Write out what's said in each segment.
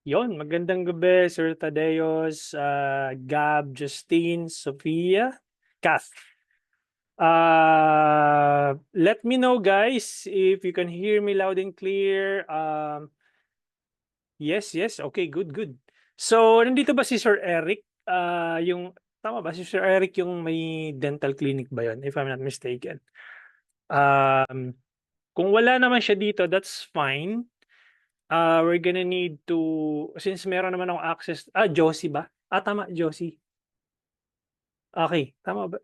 Yon, magandang gabi, Sir Tadeos, Gab, Justine, Sophia, Kath. Let me know, guys, if you can hear me loud and clear. Yes, yes. Okay, good, good. So, nandito ba si Sir Eric? Tama ba? Si Sir Eric yung may dental clinic ba yon, if I'm not mistaken? Um, kung wala naman siya dito, that's fine. We're gonna need to, since meron naman akong access, Josie ba? Tama, Josie. Okay, tama ba?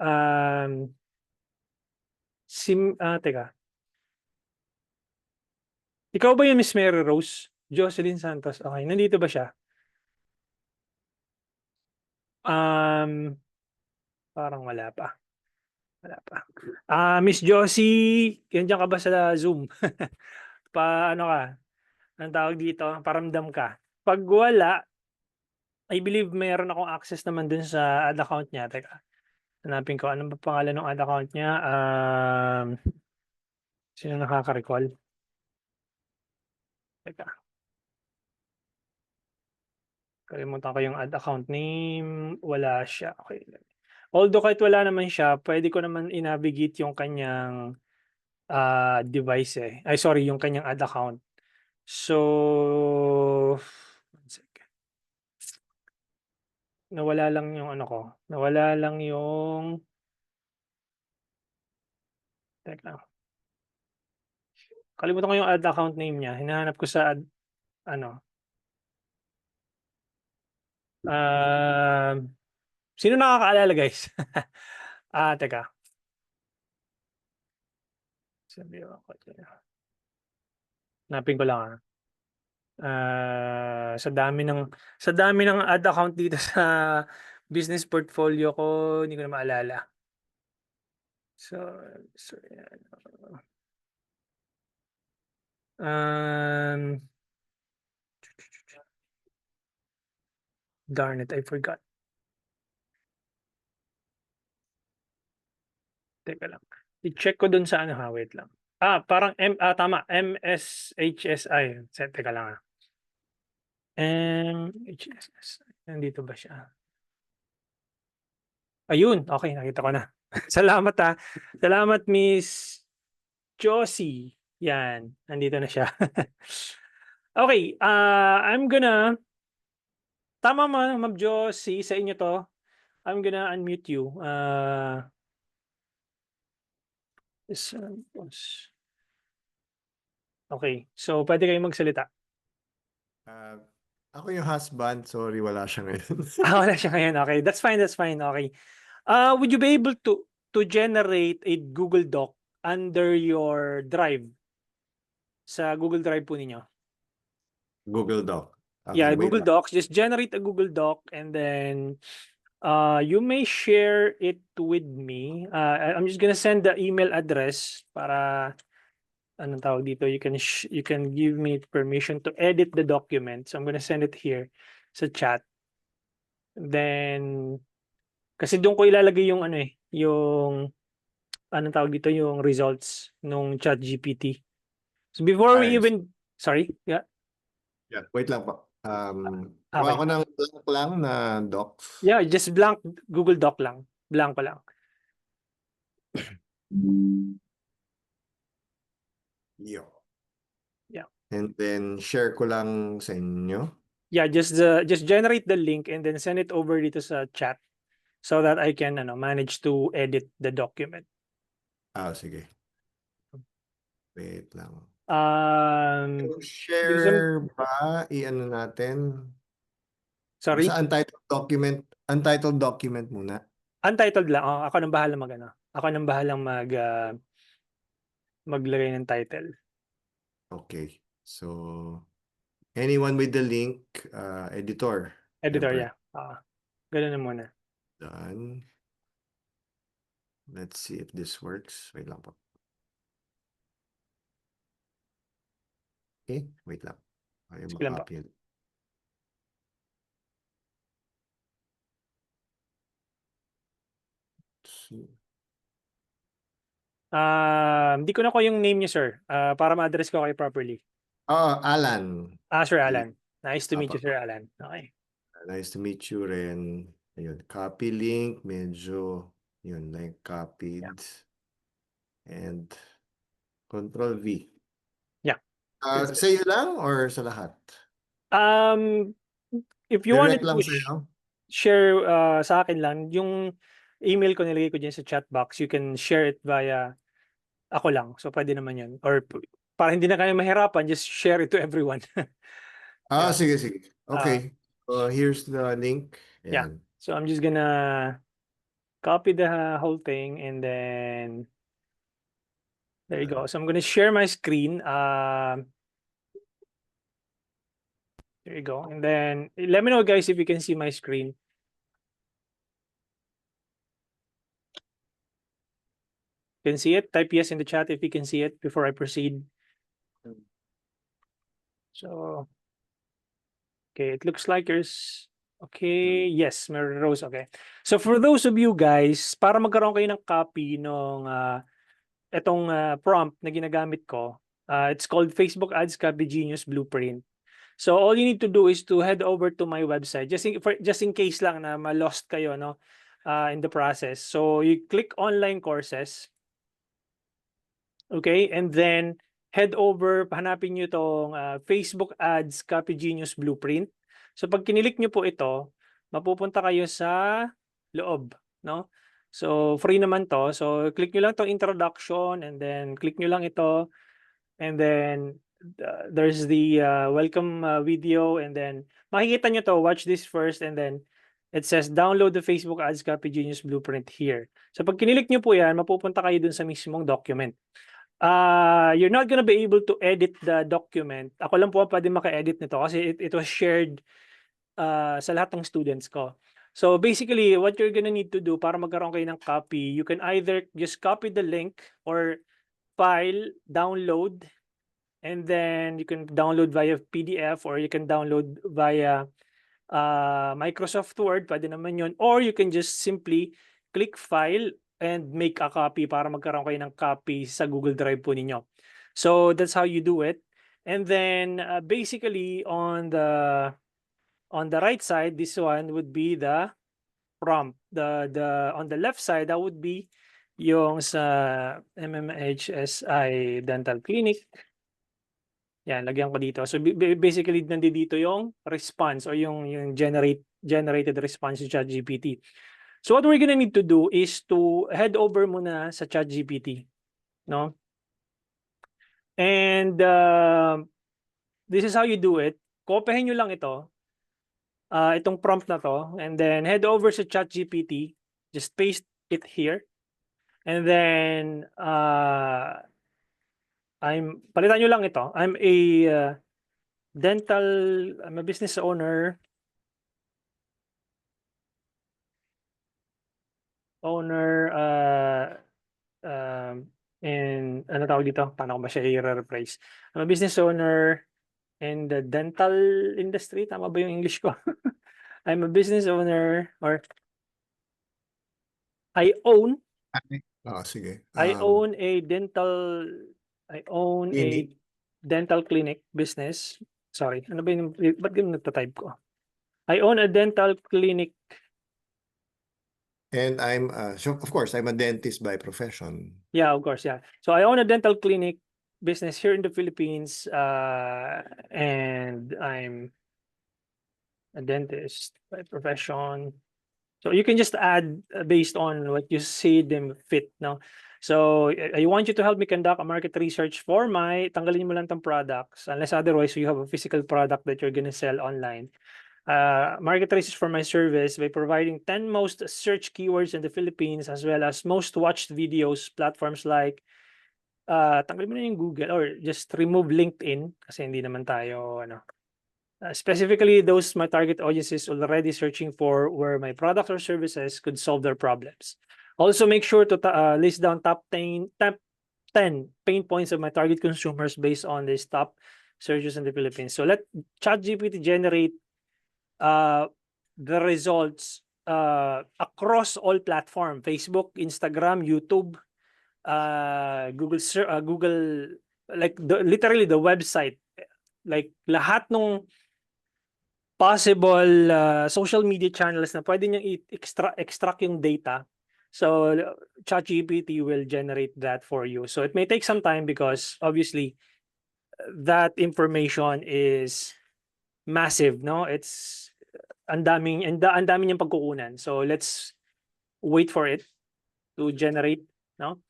Teka. Ikaw ba yung Miss Mary Rose? Jocelyn Santos. Okay, nandito ba siya? Um, Parang wala pa. Wala pa. Miss Josie, nandiyan ka ba sa Zoom? Ano ka? Anong tawag dito? Paramdam ka. Pag wala, I believe mayroon akong access naman dun sa ad account niya. Teka, hanapin ko. Ano ba pangalan ng ad account niya? Sino nakaka-recall? Teka, kalimutan ko yung ad account name. Wala siya. Okay. Although kahit wala naman siya, pwede ko naman i-navigate yung kanyang device eh. Ay, sorry, yung kanyang ad account. So, one second. Nawala lang yung ano ko. Nawala lang yung, teka, kalimutan ko yung ad account name niya. Hinahanap ko sa ano, uh, sino nakakaalala guys? Teka. Sabi ko, hanapin ko lang sa dami ng ad account dito sa business portfolio ko, hindi ko na maalala. So yan. Um, Darn it, I forgot. Teka lang. I-check ko dun sa ano ha, wait lang. Parang tama, MSHSI. Teka lang MHSSI. Nandito ba siya? Ayun, okay, nakita ko na. Salamat Salamat, Miss Josie. Yan, nandito na siya. Okay, tama Ma'am Josie, sa inyo to. I'm gonna unmute you. Is- Okay, so pwede kayong magsalita. Ah, ako yung husband, sorry, wala siya ngayon. Wala siya ngayon. Okay, that's fine, that's fine. Okay. Would you be able to generate a Google Doc under your Drive sa Google Drive po ninyo? Google Doc. Okay, Yeah, wait Google lang. Docs. Just generate a Google Doc and then you may share it with me. I'm just gonna send the email address para anong tawag dito. You can give me permission to edit the document. So I'm gonna send it here sa chat. Then kasi doon ko ilalagay yung ano yung anong tawag dito, yung results nung ChatGPT. So before we Ayos. even, sorry, yeah, Yeah, wait lang po. Kuha okay. ko ng blank lang na docs. Yeah, just blank Google Doc lang. Blank pa lang. Yo. Yeah. And then, share ko lang sa inyo. Yeah, just generate the link and then send it over dito sa chat so that I can manage to edit the document. Sige. Wait lang. Um, Yung Share ba? I-ano natin? sorry, Basta untitled document muna. untitled lang. Oh, ako nang bahala Ako nang bahala maglagay ng title. Okay. So, anyone with the link, editor. Editor, Siyempre. yeah. Ganun na muna. Done. Let's see if this works. Wait lang po. Okay, wait lang. Ayaw Sige lang po. makopy. Hindi ko na ko yung name niya, sir. Para ma-address ko kayo properly. Oh, Alan. Sir Alan. Nice to meet Apa. you, Sir Alan. Okay. Nice to meet you rin. Ayun, copy link, medyo, yun, like Yeah. copied. And Control V. Yeah. That's it. Sa iyo lang or sa lahat? Um, if you Direct wanted lang to sa iyo? share sa akin lang, yung email ko nilagay ko dyan sa chat box, you can share it via ako lang. So, pwede naman yun. Or para hindi na kayo mahirapan, just share it to everyone. Yeah. Sige, sige. Uh, Okay. Here's the link. yeah. Ayan. So, I'm just gonna copy the whole thing and then there you go. So, I'm gonna share my screen. There you go. And then let me know, guys, if you can see my screen. Can see it? Type yes in the chat if you can see it before I proceed. So, okay, it looks like there's, okay, yes, Mary Rose, okay. So for those of you guys, para magkaroon kayo ng copy nung itong prompt na ginagamit ko, it's called Facebook Ads Copy Genius Blueprint. So all you need to do is to head over to my website just in case lang na ma-lost kayo no in the process. So you click online courses. Okay, and then head over, hanapin niyo tong Facebook Ads Copy Genius Blueprint. So pag kinilik niyo po ito, mapupunta kayo sa loob, no? So free naman to. So click niyo lang tong introduction and then click niyo lang ito and then there's the welcome video and then makikita niyo to, watch this first and then it says download the Facebook Ads Copy Genius Blueprint here. So pag kinilik niyo po 'yan, mapupunta kayo dun sa mismong document. You're not gonna be able to edit the document. Ako lang po ang pwede maka-edit nito kasi it was shared sa lahat ng students ko. So basically, what you're gonna need to do para magkaroon kayo ng copy, you can either just copy the link or file, download, and then you can download via PDF or you can download via Microsoft Word, pwede naman yun. Or you can just simply click file and make a copy para magkaroon kayo ng copy sa Google Drive po ninyo. So that's how you do it. And then basically on the right side, this one would be the prompt. The on the left side, that would be yung sa MMHSI Dental Clinic. Yan, lagyan ko dito. So basically nandito yung response or yung generated response sa ChatGPT. So what we're gonna need to do is to head over muna sa ChatGPT, no? And this is how you do it. Kopyahin nyo lang ito, itong prompt na to, and then head over sa ChatGPT, just paste it here, and then palitan nyo lang ito. I'm a business owner in ano tawag dito? Paano ko ba siya i-rephrase? I'm a business owner in the dental industry. Tama ba yung English ko? I'm a business owner or I own Sige. I own a dental I own a Clinic. dental clinic business. Sorry, ano ba yung ba't ganun nagtatype ko? I own a dental clinic. And so of course, I'm a dentist by profession. Yeah, of course, yeah. So I own a dental clinic business here in the Philippines, and I'm a dentist by profession. So you can just add based on what you see them fit, no? So I want you to help me conduct a market research for tanggalin mo lang tong products, unless otherwise you have a physical product that you're gonna sell online. Market research for my service by providing 10 most search keywords in the Philippines as well as most watched videos, platforms like tanggalin mo na yung Google or just remove LinkedIn kasi hindi naman tayo specifically those my target audience is already searching for where my products or services could solve their problems. Also make sure to list down top 10 pain points of my target consumers based on these top searches in the Philippines. So let ChatGPT generate the results across all platform, Facebook, Instagram, YouTube, Google, like literally the website, like lahat nung possible social media channels na pwede niyang extract yung data. So ChatGPT will generate that for you. So it may take some time because obviously that information is massive, no? It's ang daming niyang pagkukunan. So let's wait for it to generate, no?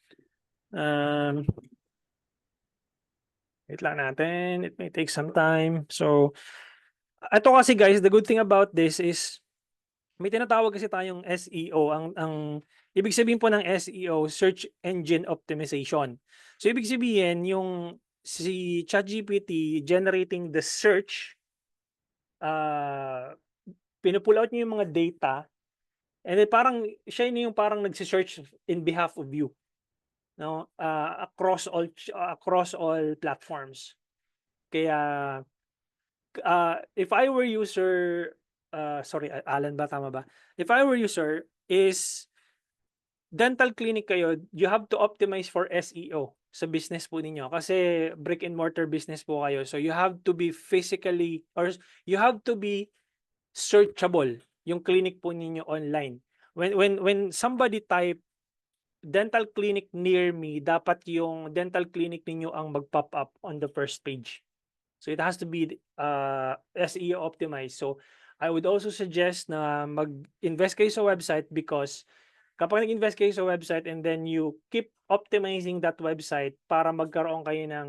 Wait lang natin. It may take some time. So ito kasi guys, the good thing about this is may tinatawag kasi tayong SEO. Ang ibig sabihin po ng SEO, search engine optimization. So ibig sabihin yung si ChatGPT generating the search, pinupull out niya yung mga data, and then parang siya yun yung parang nagse-search in behalf of you, no? Across all platforms. Kaya if I were user, sorry, Alan ba, tama ba? If I were user, is dental clinic kayo, you have to optimize for SEO sa business po ninyo. Kasi brick and mortar business po kayo. So you have to be physically, or you have to be searchable yung clinic po ninyo online. When somebody type dental clinic near me, dapat yung dental clinic ninyo ang mag-pop up on the first page. So it has to be SEO optimized. So I would also suggest na mag-invest kayo sa website, because kapag nag-invest kayo sa website and then you keep optimizing that website para magkaroon kayo ng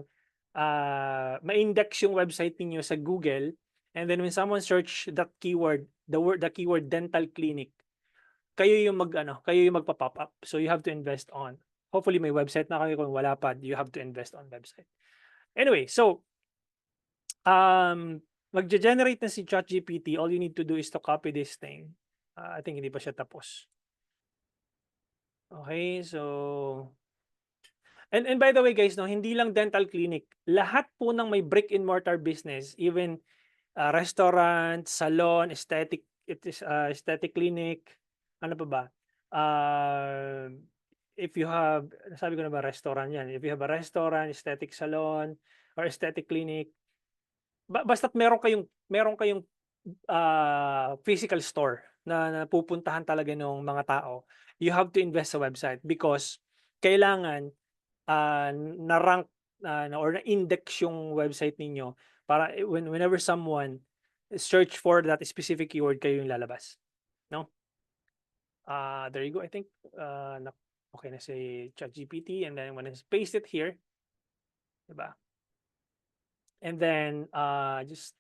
ma-index yung website niyo sa Google, and then when someone search that keyword, the keyword dental clinic, kayo yung magpa-pop up. So you have to invest on. Hopefully may website na kayo. Kung wala pa, you have to invest on website. Anyway, so magge-generate na si ChatGPT. All you need to do is to copy this thing. I think hindi pa siya tapos. Okay, so and by the way guys, no, hindi lang dental clinic. Lahat po ng may brick and mortar business, even restaurant, salon, aesthetic clinic, ano pa ba? If you have, sabi ko na ba, restaurant yan. If you have a restaurant, aesthetic salon, or aesthetic clinic, basta't meron kayong physical store na pupuntahan talaga ng mga tao, you have to invest sa website, because kailangan na-rank or na-index yung website ninyo para whenever someone search for that specific keyword, kayo yung lalabas, no? There you go. I think okay na si ChatGPT, and then when I paste it here, diba? And then just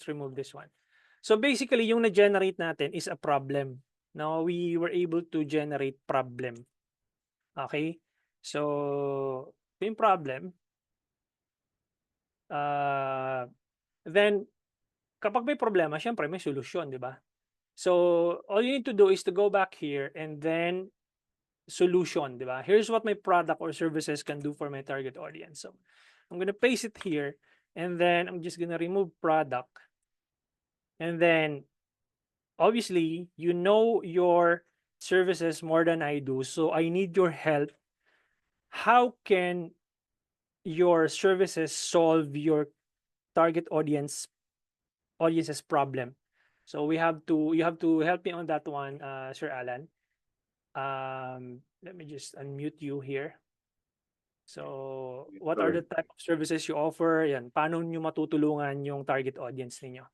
remove this one. So basically, yung na-generate natin is a problem. Now we were able to generate problem. Okay? So yung problem, then kapag may problema, syempre may solusyon, di ba? So all you need to do is to go back here and then solution, di ba? Here's what my product or services can do for my target audience. So I'm gonna paste it here, and then I'm just gonna remove product. And then obviously, you know your services more than I do, so I need your help. How can your services solve your target audience's problem? So you have to help me on that one, Sir Alan. Let me just unmute you here. So what are the type of services you offer? Yan, paano nyo matutulungan yung target audience ninyo?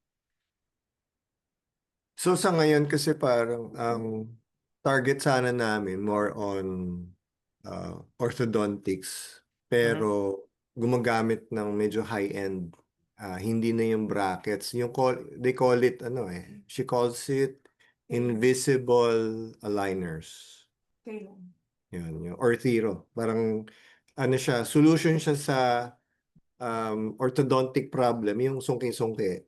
So sa ngayon kasi parang ang target sana namin more on orthodontics, pero gumagamit ng medyo high-end, hindi na yung brackets. They call it she calls it invisible aligners. Yun, yung orthero. Parang solution siya sa orthodontic problem, yung sungki-sungki,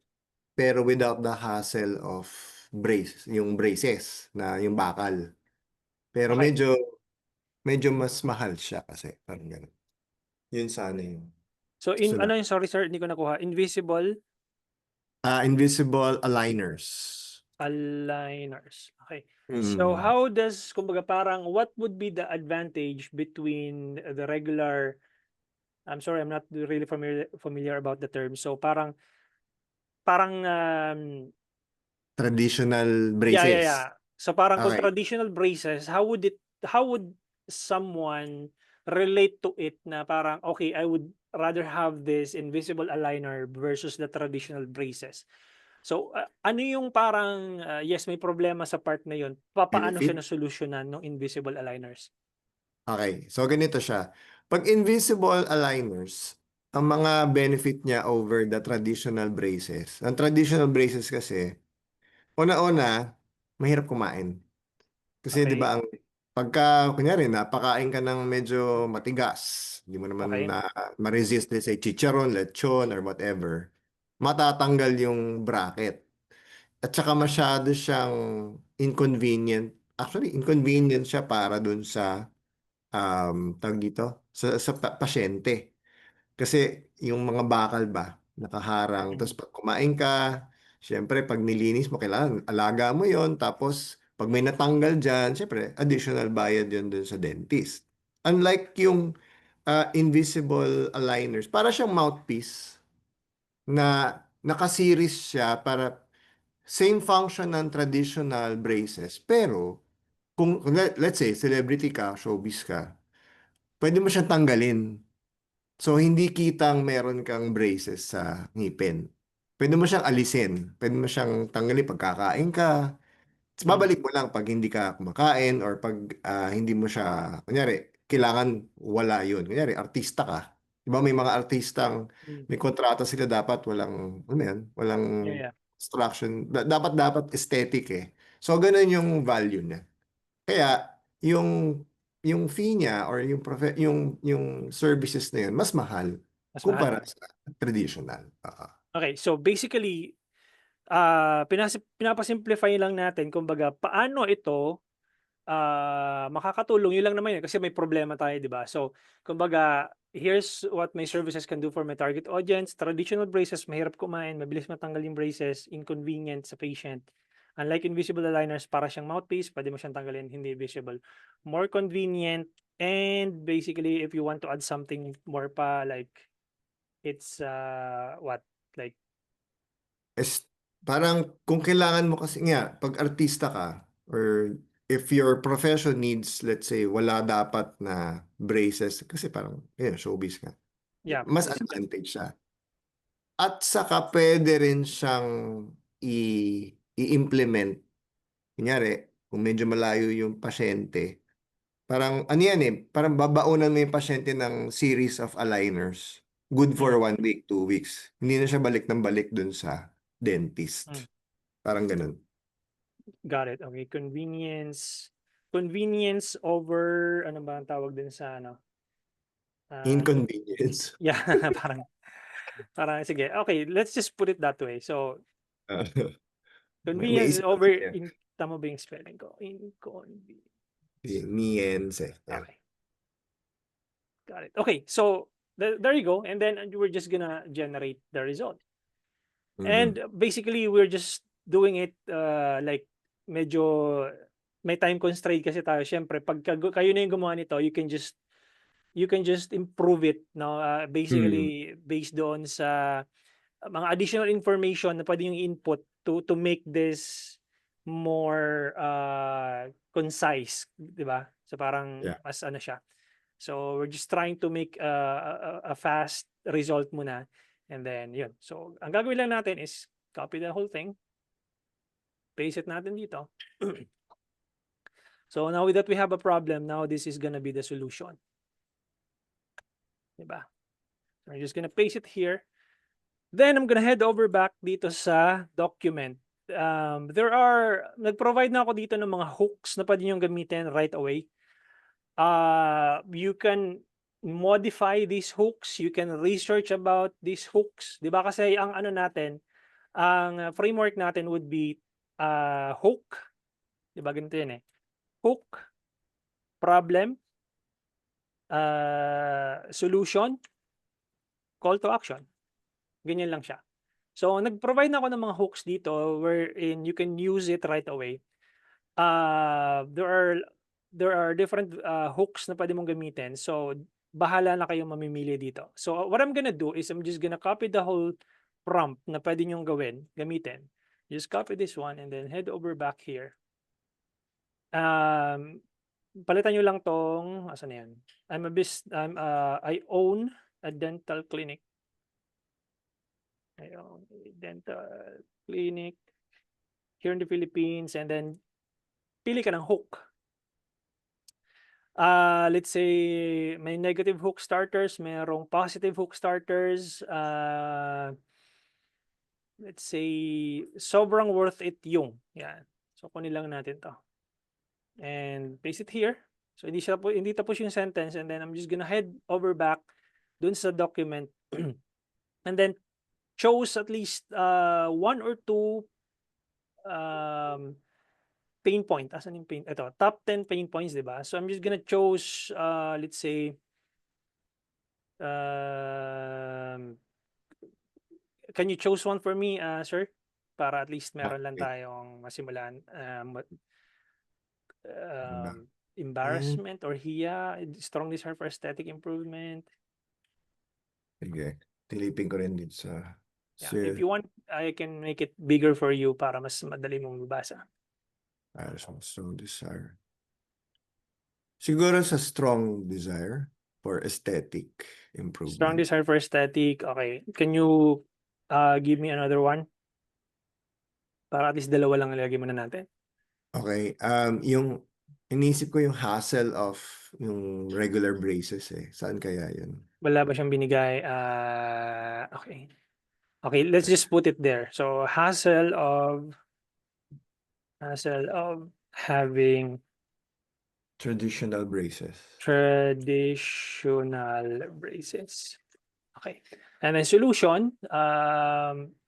pero without the hassle of yung braces na yung bakal. Pero Okay. medyo mas mahal siya kasi parang gano'n. Yun sana yung So ano yung, sorry sir, hindi ko nakuha. Invisible aligners. aligners. Okay. So Mm. how does, kumbaga parang, what would be the advantage between the regular, I'm sorry, I'm not really familiar about the term. So parang traditional Yeah, yeah, braces. yeah. So parang kung Okay. traditional braces, how would someone relate to it na parang, okay, I would rather have this invisible aligner versus the traditional braces. So, ano yung parang, yes, may problema sa part na yun. Papaano siya Benefit? nasolusyonan ng invisible aligners? Okay. So, ganito siya. Pag invisible aligners, ang mga benefit niya over the traditional braces. Ang traditional braces kasi, una-una, mahirap kumain. Kasi 'di Okay, ba ang pagka kunyari napakain ka ng medyo matigas, hindi mo naman okay. na ma-resist let's say chicharon, lechon or whatever, matatanggal yung bracket. At saka masyado siyang inconvenient. Actually, inconvenient siya para dun sa tawag dito, sa pasyente. Kasi yung mga bakal ba, nakaharang. Tapos Mhm. pag kumain ka, syempre pag nilinis mo, kailangan alaga mo yon. Tapos pag may natanggal dyan, syempre additional bayad yun dun sa dentist. Unlike yung invisible aligners, para siyang mouthpiece na nakaseries siya para same function ng traditional braces. Pero kung let's say celebrity ka, showbiz ka, pwede mo siyang tanggalin. So, hindi kitang meron kang braces sa ngipin. Pwede mo siyang alisin. Pwede mo siyang tanggalin pag kakain ka. Tapos Mm, babalik mo lang pag hindi ka kumakain or pag hindi mo siya, kunyari, kailangan wala yun. Kunyari, artista ka. Di ba may mga artistang mm. may kontrata sila dapat walang, ano yan, walang Yeah, yeah. instruction. Dapat aesthetic eh. So, ganun yung value niya. Kaya yung fee niya or yung services na yun mas mahal Mas mahal. kumpara sa traditional. Oo. Okay, so basically, pinapasimplify lang natin kumbaga paano ito makakatulong. Yun lang naman yun kasi may problema tayo, 'di ba? So, kumbaga, here's what my services can do for my target audience. Traditional braces, mahirap kumain, mabilis matanggal yung braces, inconvenient sa patient. Unlike invisible aligners, para siyang mouthpiece, pwede mo siyang tanggalin, hindi visible. More convenient, and basically, if you want to add something more pa, like, it's, what? Like, Is parang kung kailangan mo kasi nga pag artista ka or if your profession needs let's say wala dapat na braces kasi parang showbiz ka. yeah, Mas basically. advantage siya. At saka pwede rin siyang i-implement. Kunyari, kung medyo malayo yung pasyente, parang, ano yan eh, parang babaunan mo yung pasyente ng series of aligners. Good for Mm, 1 week, 2 weeks. Hindi na siya balik ng balik dun sa mm. dentist. Parang ganun. Got it. Okay, convenience. Convenience over ano ba ang tawag din sa ano? In Inconvenience. yeah, parang parang sige. Okay, let's just put it that way. So, May convenience is isip over kasi niya. in tama ba yung spelling ko? Inconvenience. Convenience eh. Yan. Okay, got it. Okay, so there you go. And then we're just gonna generate the result. And Mhm. basically, we're just doing it like medyo may time constraint kasi tayo. Siyempre, pag kayo na yung gumawa nito, you can just improve it, no? Mm. Basically based doon sa mga additional information na pwede yung input to make this more concise, 'di ba? So parang Yeah. mas ano siya. So we're just trying to make a fast result muna, and then yun. So ang gagawin lang natin is copy the whole thing, paste it natin dito. So now that we have a problem, now this is gonna be the solution, 'di ba? So I'm just gonna paste it here. Then I'm gonna head over back dito sa document. Nag-provide na ako dito ng mga hooks na pwede niyong gamitin right away. You can modify these hooks, you can research about these hooks. 'Di ba kasi ang ano natin, ang framework natin would be hook, 'di ba ganito 'yan eh. Hook, problem, solution, call to action. Ganyan lang siya. So, nag-provide na ako ng mga hooks dito wherein you can use it right away. Uh, there are there are different hooks na pwede mong gamitin. So, bahala na kayong mamimili dito. So, what I'm gonna do is I'm just gonna copy the whole prompt na pwede nyong gamitin. Just copy this one and then head over back here. Palitan nyo lang tong, asan na yan? I own a dental clinic. I own a dental clinic here in the Philippines, and then pili ka ng hook. Let's say may negative hook starters, merong positive hook starters. Let's say sobrang worth it yung. Yan. So kunin lang natin to. And paste it here. So hindi tapos yung sentence, and then I'm just gonna head over back dun sa document and then chose at least one or two pain point. Asan yung pain? Ito, top 10 pain points, di ba? So I'm just gonna choose let's say can you choose one for me, sir? Para at least meron lang Okay. tayong masimulan. Ba? Embarrassment or hiya, strong desire for aesthetic improvement. Sige. Tilipin ko rin dito sa... Yeah, if you want, I can make it bigger for you para mas madali mong mabasa. Strong desire. Siguro sa strong desire for aesthetic improvement. Strong desire for aesthetic. Okay. Can you give me another one? Para at least dalawa lang ilagay muna natin. Okay. Yung inisip ko yung hassle of yung regular braces eh. Saan kaya yun? Wala ba siyang binigay? Okay. Okay, let's just put it there. So hassle of having Traditional braces. Okay. And then solution,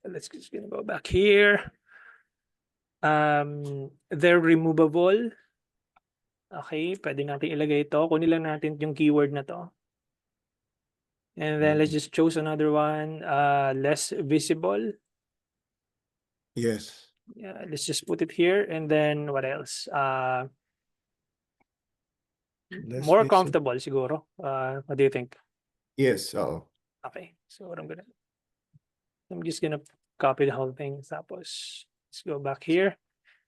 let's just gonna go back here. They're removable. Okay, pwede natin ilagay ito. Kunin lang natin yung keyword na to. And then let's just choose another one, less visible. Yes. Yeah, let's just put it here. And then what else? More comfortable siguro. What do you think? Yes, oo. Okay, so what I'm just gonna copy the whole thing. Tapos, let's go back here.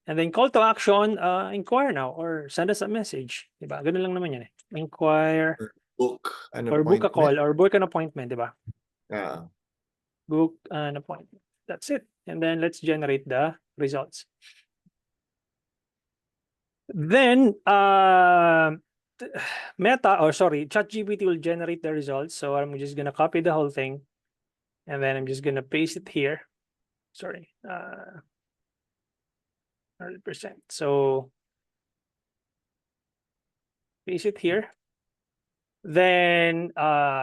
And then call to action, inquire now or send us a message. Diba? Ganun lang naman yan eh. Inquire. Book an Or book a appointment. call or book an appointment, diba? Book an appointment. That's it. And then let's generate the results. Then, ChatGPT will generate the results. So I'm just gonna copy the whole thing. And then I'm just gonna paste it here. 100%. So paste it here. Then,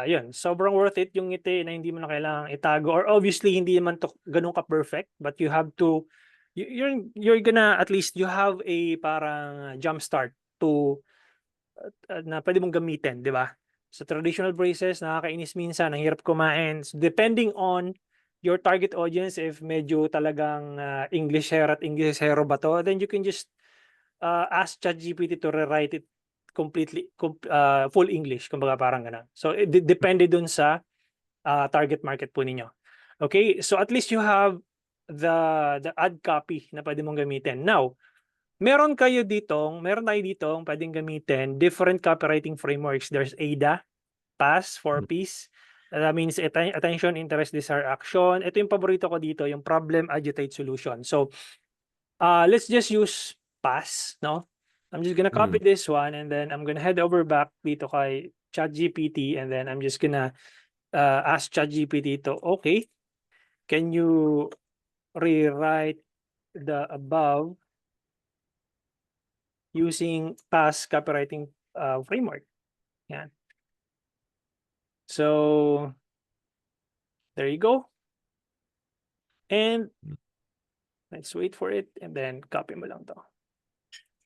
yun, sobrang worth it yung ngiti na hindi mo na kailangang itago. Or obviously, hindi naman to ganun ka-perfect, but you have to, you're gonna, at least you have a parang jump start to, na pwede mong gamitin, di ba? Sa traditional braces, nakakainis minsan, ang hirap kumain. So, depending on your target audience, if medyo talagang Englishero at Englishero ba to, then you can just ask ChatGPT to rewrite it completely full English, kumbaga parang ganun. So depende dun sa target market po ninyo. Okay, so at least you have the ad copy na pwede mong gamitin. Now, meron tayo ditong pwedeng gamitin different copywriting frameworks. There's AIDA, PAS, 4Ps. That means attention, interest, desire, action. Ito yung paborito ko dito, yung problem, agitate, solution. So let's just use PAS, no? I'm just gonna copy this one and then I'm gonna head over back dito kay ChatGPT and then I'm just gonna ask ChatGPT to, okay, can you rewrite the above using PAS copywriting framework? Yan. So there you go. And let's wait for it and then copy mo lang to.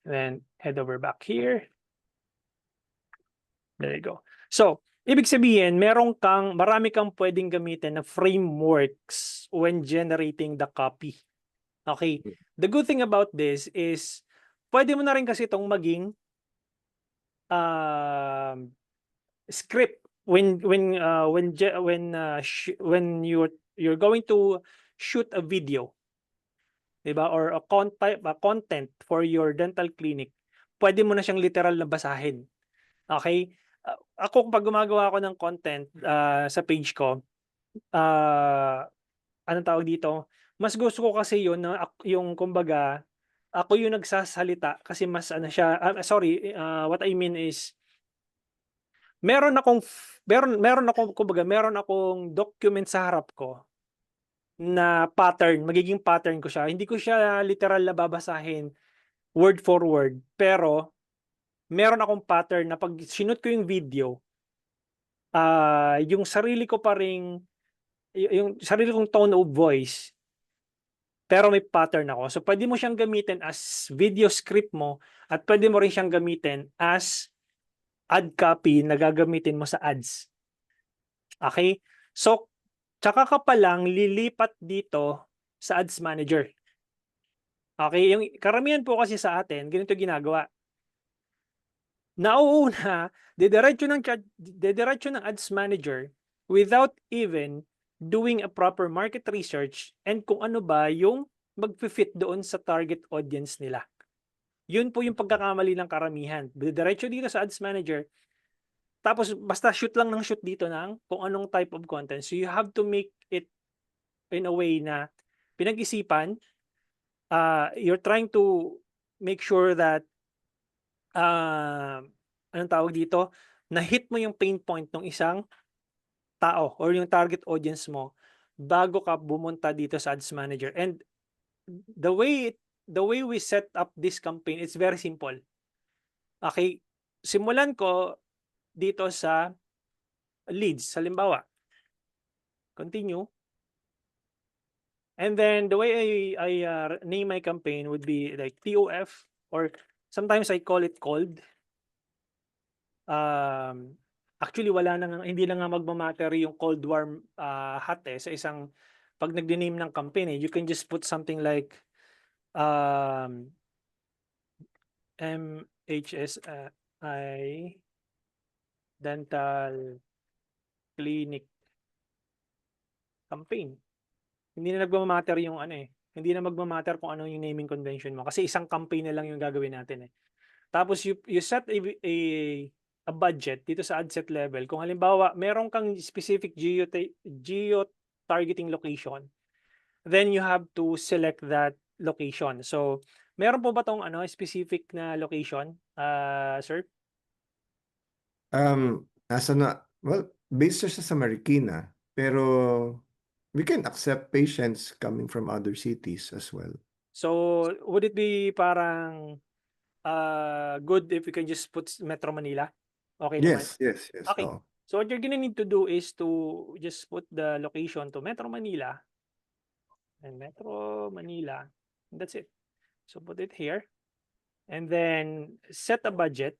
And then head over back here. There you go. So, ibig sabihin, marami kang pwedeng gamitin na frameworks when generating the copy. Okay. The good thing about this is, pwede mo na rin kasi itong maging script when you're going to shoot a video. 'di ba? Or a content for your dental clinic, pwede mo na siyang literal na basahin. Okay? Ako kapag gumagawa ako ng content sa page ko, anong tawag dito? Mas gusto ko kasi 'yun na yung kumbaga, ako yung nagsasalita kasi mas ano siya, sorry, what I mean is meron akong document sa harap ko na pattern, magiging pattern ko siya. Hindi ko siya literal na babasahin word for word, pero meron akong pattern na 'pag sinut ko yung video, yung sarili ko pa ring yung sarili kong tone of voice, pero may pattern ako. So puwede mo siyang gamitin as video script mo at puwede mo rin siyang gamitin as ad copy na gagamitin mo sa ads, okey? So, tsaka ka pa lang lilipat dito sa Ads Manager, okey? Yung karamihan po kasi sa atin ganito ginagawa, nauuna didiretso ng Ads Manager without even doing a proper market research and kung ano ba yung magfi-fit doon sa target audience nila. Yun po yung pagkakamali ng karamihan. Didiretso dito sa Ads Manager, tapos basta shoot lang ng shoot dito ng kung anong type of content. So you have to make it in a way na pinag-isipan, you're trying to make sure that, anong tawag dito, na-hit mo yung pain point ng isang tao or yung target audience mo bago ka bumunta dito sa Ads Manager. And the way the way we set up this campaign, it's very simple. Okay, simulan ko dito sa leads, halimbawa. Continue. And then the way I name my campaign would be like TOF, or sometimes I call it cold. Actually wala na ngang hindi na nga magma-matter yung cold, warm, hot, sa isang 'pag nagne-name ng campaign, You can just put something like, MHSI dental clinic campaign. Hindi na nagma-matter yung ano, hindi na magma-matter kung ano yung naming convention mo kasi isang campaign na lang yung gagawin natin, Tapos you set a budget dito sa ad set level. Kung halimbawa meron kang specific geo-targeting location, then you have to select that location. So, meron po ba 'tong ano, specific na location, sir? Nasa na, well, based siya sa Marikina, pero we can accept patients coming from other cities as well. So, would it be parang, good if we can just put Metro Manila? Okay naman? Yes, yes, yes. Okay. Oo. So, what you're gonna need to do is to just put the location to Metro Manila and Metro Manila. That's it. So, put it here and then set a budget.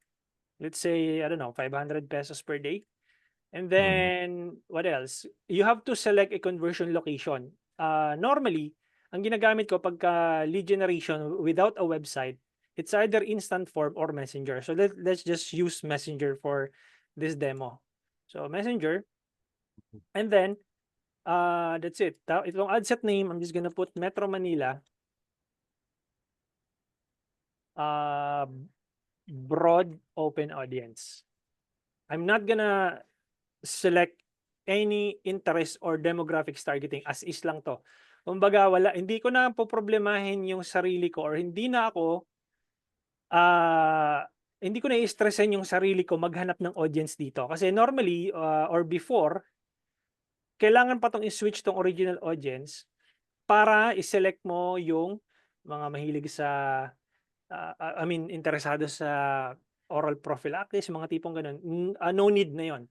Let's say, I don't know, 500 pesos per day. And Mhm. then, what else? You have to select a conversion location. Normally, ang ginagamit ko pagka lead generation without a website, it's either instant form or messenger. So let's just use messenger for this demo. So messenger, and then that's it. Itong ad set name, I'm just gonna put Metro Manila, uh, broad open audience. I'm not gonna select any interest or demographics targeting, as is lang 'to. Kumbaga hindi ko na poproblemahin yung sarili ko or hindi ko nai-stressan yung sarili ko maghanap ng audience dito. Kasi normally, or before, kailangan pa 'tong i-switch 'tong original audience para i-select mo yung mga mahilig sa, I mean interesado sa oral prophylaxis, mga tipong gano'n. No need na 'yon.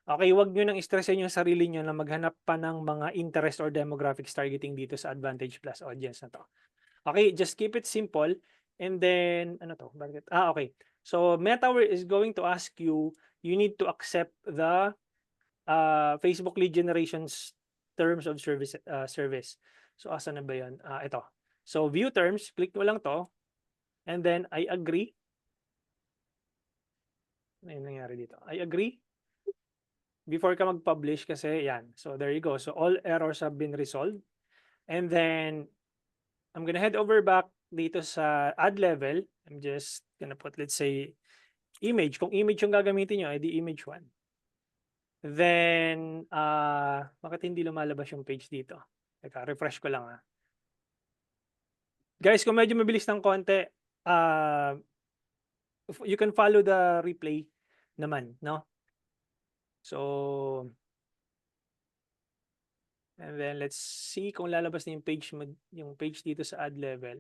Okay, 'wag niyo nang stressin yung sarili niyo na maghanap pa ng mga interest or demographics targeting dito sa Advantage Plus audience na 'to. Okay, just keep it simple and then ano 'to, bakit okay. So Metaverse is going to ask you, you need to accept the, Facebook lead generation's terms of service. So asan na ba 'yun? Ito. So view terms, click mo lang 'to and then I agree. Ano yung nangyari dito? I agree before ka mag-publish kasi 'yan. So there you go. So all errors have been resolved and then, I'm gonna head over back dito sa add level. I'm just gonna put, let's say, image. Kung image yung gagamitin nyo, edi image 1. Then, bakit hindi lumalabas yung page dito? Teka, refresh ko lang Guys, kung medyo mabilis ng konti, you can follow the replay naman, no? So, and then let's see kung lalabas na yung page dito sa add level.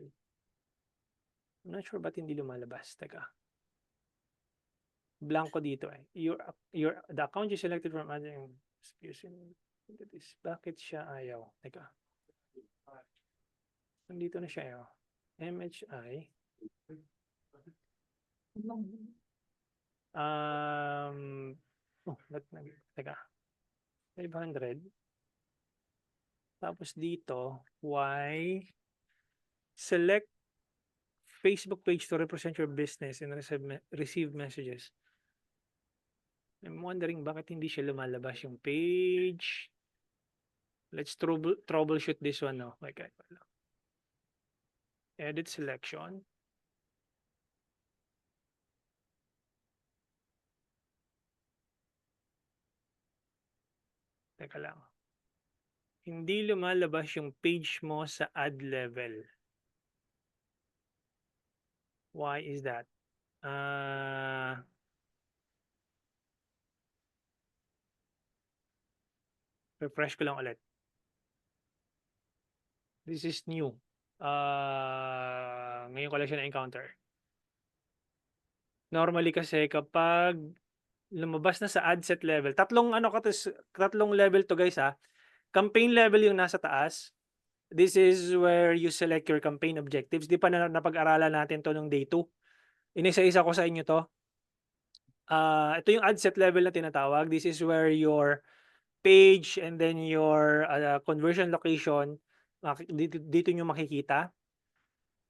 I'm not sure ba't hindi lumalabas. Teka. Blanco dito the account you selected from adding bakit siya ayaw? Teka. Nandito na siya MHI. Teka. 500. Tapos dito, select Facebook page to represent your business and receive messages. I'm wondering bakit hindi siya lumalabas yung page. Let's troubleshoot this one now. Okay. Edit selection. Teka lang. Hindi lumalabas yung page mo sa add level. Why is that? Refresh ko lang ulit. This is new. Ngayon ko lang siya na-encounter. Normally kasi kapag lumabas na sa ad set level, tatlong level to guys Campaign level yung nasa taas. This is where you select your campaign objectives. Di pa na napag-aralan natin to nung day 2. Inisa-isa ko sa inyo to. Ito yung ad set level na tinatawag. This is where your page and then your conversion location dito nyo makikita.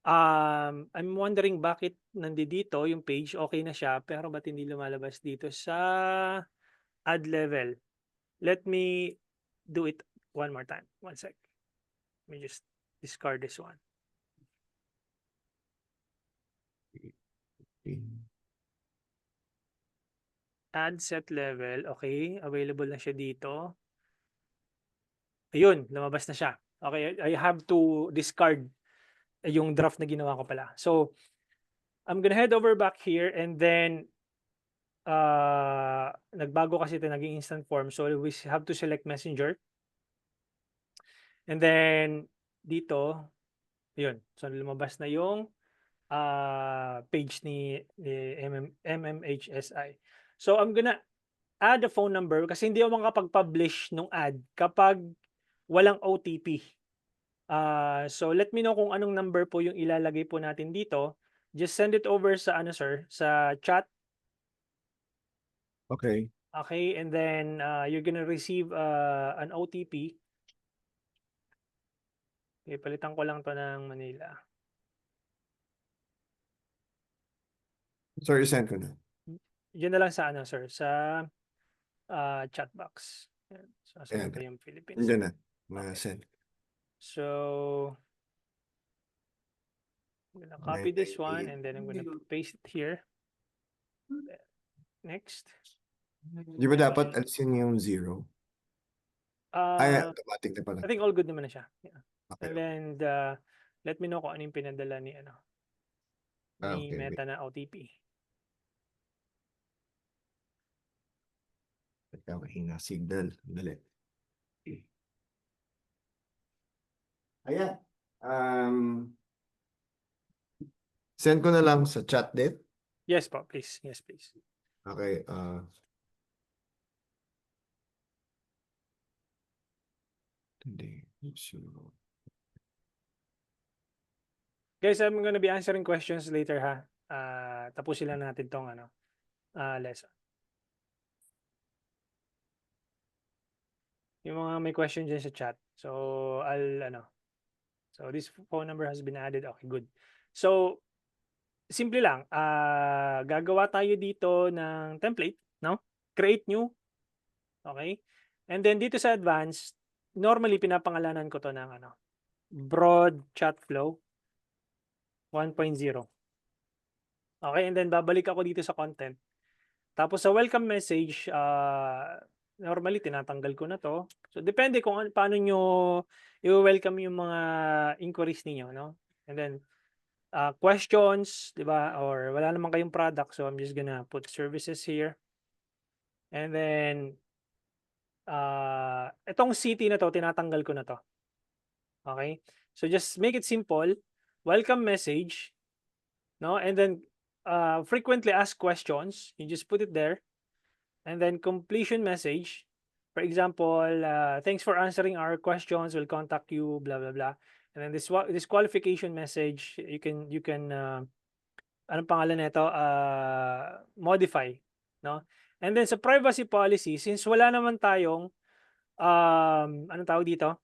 I'm wondering bakit nandito yung page, okay na siya, pero ba't hindi lumalabas dito sa ad level? Let me do it one more time. One sec. Let me just discard this one. Ad set level. Okay. Available na siya dito. Ayun. Lumabas na siya. Okay. I have to discard yung draft na ginawa ko pala. So, I'm gonna head over back here and then nagbago kasi ito, naging instant form. So, we have to select messenger. And then, dito, yun. So, lumabas na yung page ni MMHSI. So, I'm gonna add a phone number kasi hindi ako makapag-publish ng ad kapag walang OTP. So, let me know kung anong number po yung ilalagay po natin dito. Just send it over sa sa chat. Okay. Okay, and then you're gonna receive an OTP. Okay, palitan ko lang to ng Manila. Sorry, send ko na. Diyan na lang sa sa chat box. So, saan ba yung Philippines? Diyan na. Send. So, I'm gonna copy this one and then I'm gonna paste it here. Next. Di ba dapat alisin yung 0? Automatic na pala. I think all good naman na siya. Yeah. Okay. And then, let me know kung ano yung pinadala ni Meta na OTP. Mahina signal. Dali. Ayan. Send ko na lang sa chat din. Yes po, please. Yes, please. Okay. Guys, I'm gonna be answering questions later tapusin lang natin tong lesson. Yung mga may question dyan sa chat. So, so this phone number has been added. Okay, good. So, simple lang. Gagawa tayo dito ng template, no? Create new. Okay? And then dito sa advanced, normally pinapangalanan ko to ng broad chat flow 1.0. Okay, and then babalik ako dito sa content. Tapos sa welcome message, normally tinatanggal ko na 'to. So depende kung paano niyo i-welcome yung mga inquiries ninyo, no? And then questions, 'di ba? Or wala naman kayong product, so I'm just gonna put services here. And then itong city na 'to tinatanggal ko na 'to. Okay? So just make it simple. Welcome message, no? And then frequently asked questions, you just put it there. And then completion message. For example, thanks for answering our questions. We'll contact you, blah blah blah. And then this qualification message, you can anong pangalan nito? Modify, no? And then sa privacy policy, since wala naman tayong anong tawag dito?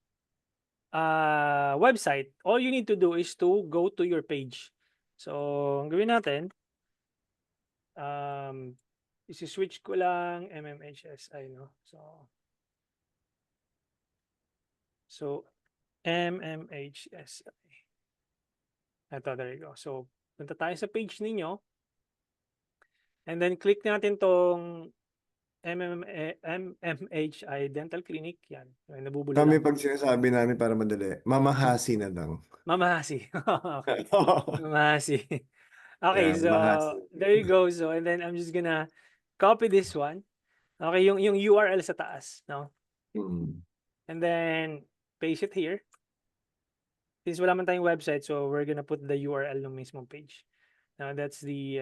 Website, all you need to do is to go to your page. So, ang gawin natin, isi-switch ko lang MMHSI, no? So MMHSI. Ito, there you go. So, punta tayo sa page ninyo. And then, click natin tong MMHI Dental Clinic. Yan. May nabubula Kami lang. pag sinasabi namin para madali, mamahasi na lang. Mamahasi. Okay. Mamahasi. Okay, Yeah, so mahasi. there you go. So, and then I'm just gonna copy this one. Okay, yung URL sa taas, no? Mm. And then paste it here. Since wala man tayong website, so we're gonna put the URL ng mismong page. Now that's the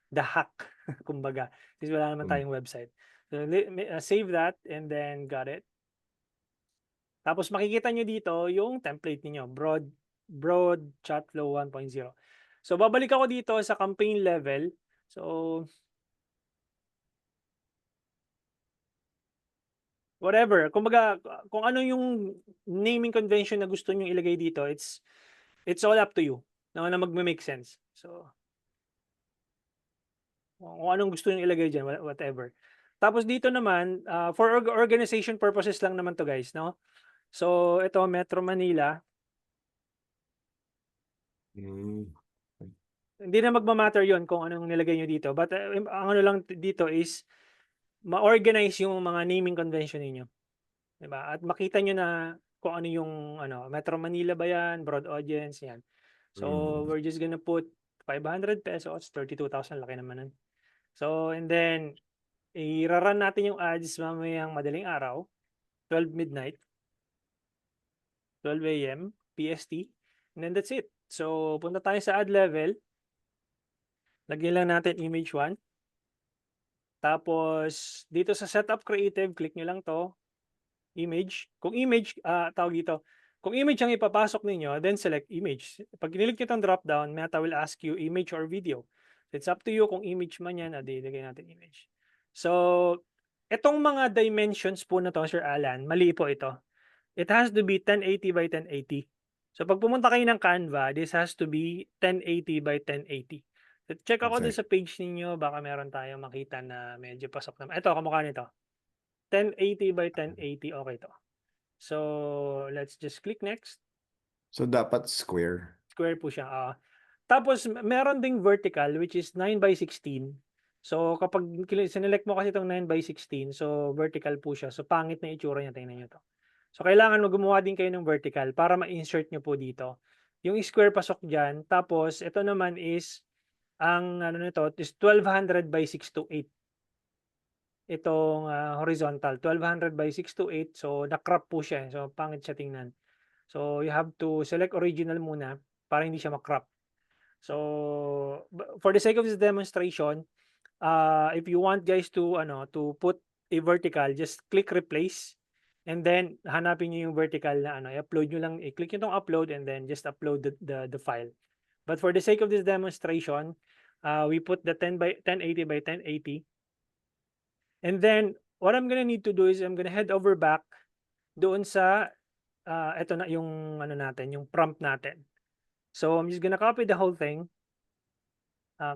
the hack kumbaga. Since wala naman tayong website. So save that and then got it. Tapos makikita nyo dito yung template niyo, broad chat flow 1.0. So babalik ako dito sa campaign level. So whatever, kumbaga kung ano yung naming convention na gusto niyo ilagay dito, it's all up to you. Na magme-make sense. So kung anong gusto niyo ilagay diyan, whatever. Tapos dito naman, for organization purposes lang naman to guys, no? So ito Metro Manila. Mm. Hindi na magma-matter 'yon kung anong nilagay niyo dito. But ang ano lang dito is ma-organize yung mga naming convention niyo. 'Di ba? At makita niyo na kung ano yung Metro Manila ba 'yan, broad audience 'yan. So we're just gonna put 500 pesos, 32,000 laki naman nun. So and then i-run natin yung ads mamayang madaling araw, 12 midnight, 12 AM PST. And then that's it. So punta tayo sa ad level. Lagyan lang natin image 1. Tapos dito sa setup creative, click nyo lang to, image. Kung image, tawag dito, kung image ang ipapasok ninyo, then select image. Pag kinilig nyo itong drop down, Meta will ask you image or video. It's up to you kung image man yan, ilagay natin image. So, itong mga dimensions po na to, Sir Alan, mali po ito. It has to be 1080 by 1080. So, pag pumunta kayo ng Canva, this has to be 1080 by 1080. So, check ako dun Okay. sa page ninyo, baka meron tayong makita na medyo pasok naman. Ito, kamukha nito. 1080 by 1080, okay to. So, let's just click next. So, dapat square. Square po siya. Tapos, meron ding vertical, which is 9 by 16. So, kapag sinelect mo kasi itong 9 by 16, so vertical po siya. So, pangit na itsura niya. Tingnan nyo to. So, kailangan gumawa din kayo ng vertical para ma-insert nyo po dito. Yung square pasok dyan. Tapos, ito naman is, ang nito is 1200 by 628. Itong horizontal, 1200 by 628. So, na-crop po siya. So, pangit siya tingnan. So, you have to select original muna para hindi siya ma-crop. So, for the sake of this demonstration, if you want guys to put a vertical, just click replace and then hanapin niyo yung vertical na i-upload niyo lang, i-click niyo tong upload and then just upload the file. But for the sake of this demonstration, we put the 1080 by 1080. And then what I'm gonna need to do is I'm gonna head over back doon sa ito na yung natin, yung prompt natin. So I'm just gonna copy the whole thing.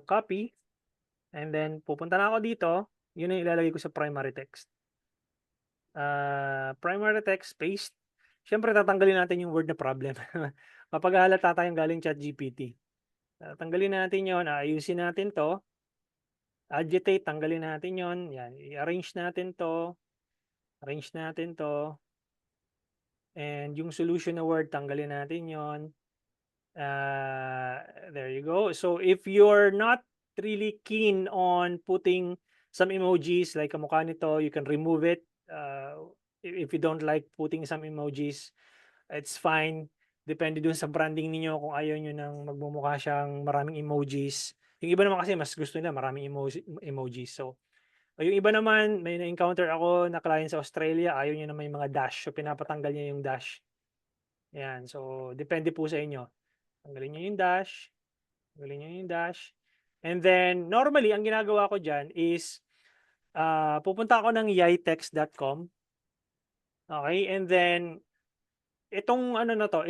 Copy. And then, pupunta na ako dito. Yun ang ilalagay ko sa primary text. Primary text, paste. Siyempre tatanggalin natin yung word na problem. Mapaghahalata tayong galing ChatGPT. Tanggalin natin yon, ayusin natin 'to. Agitate, tanggalin natin yon. Yan, i-arrange natin 'to. Arrange natin 'to. And yung solution na word, tanggalin natin yon. There you go. So if you're not really keen on putting some emojis like kamukha nito, you can remove it. If you don't like putting some emojis, it's fine. Depende dun sa branding ninyo kung ayaw nyo nang magmumukha siyang maraming emojis. Yung iba naman kasi mas gusto nila maraming emojis. So, yung iba naman, may na-encounter ako na client sa Australia, ayaw niya na may mga dash. So, pinapatanggal niya yung dash. Yan. So, depende po sa inyo. Tanggalin niyo yung dash. Tanggalin niyo yung dash. And then, normally, ang ginagawa ko dyan is, pupunta ako ng yitext.com. Okay? And then, itong ano na to,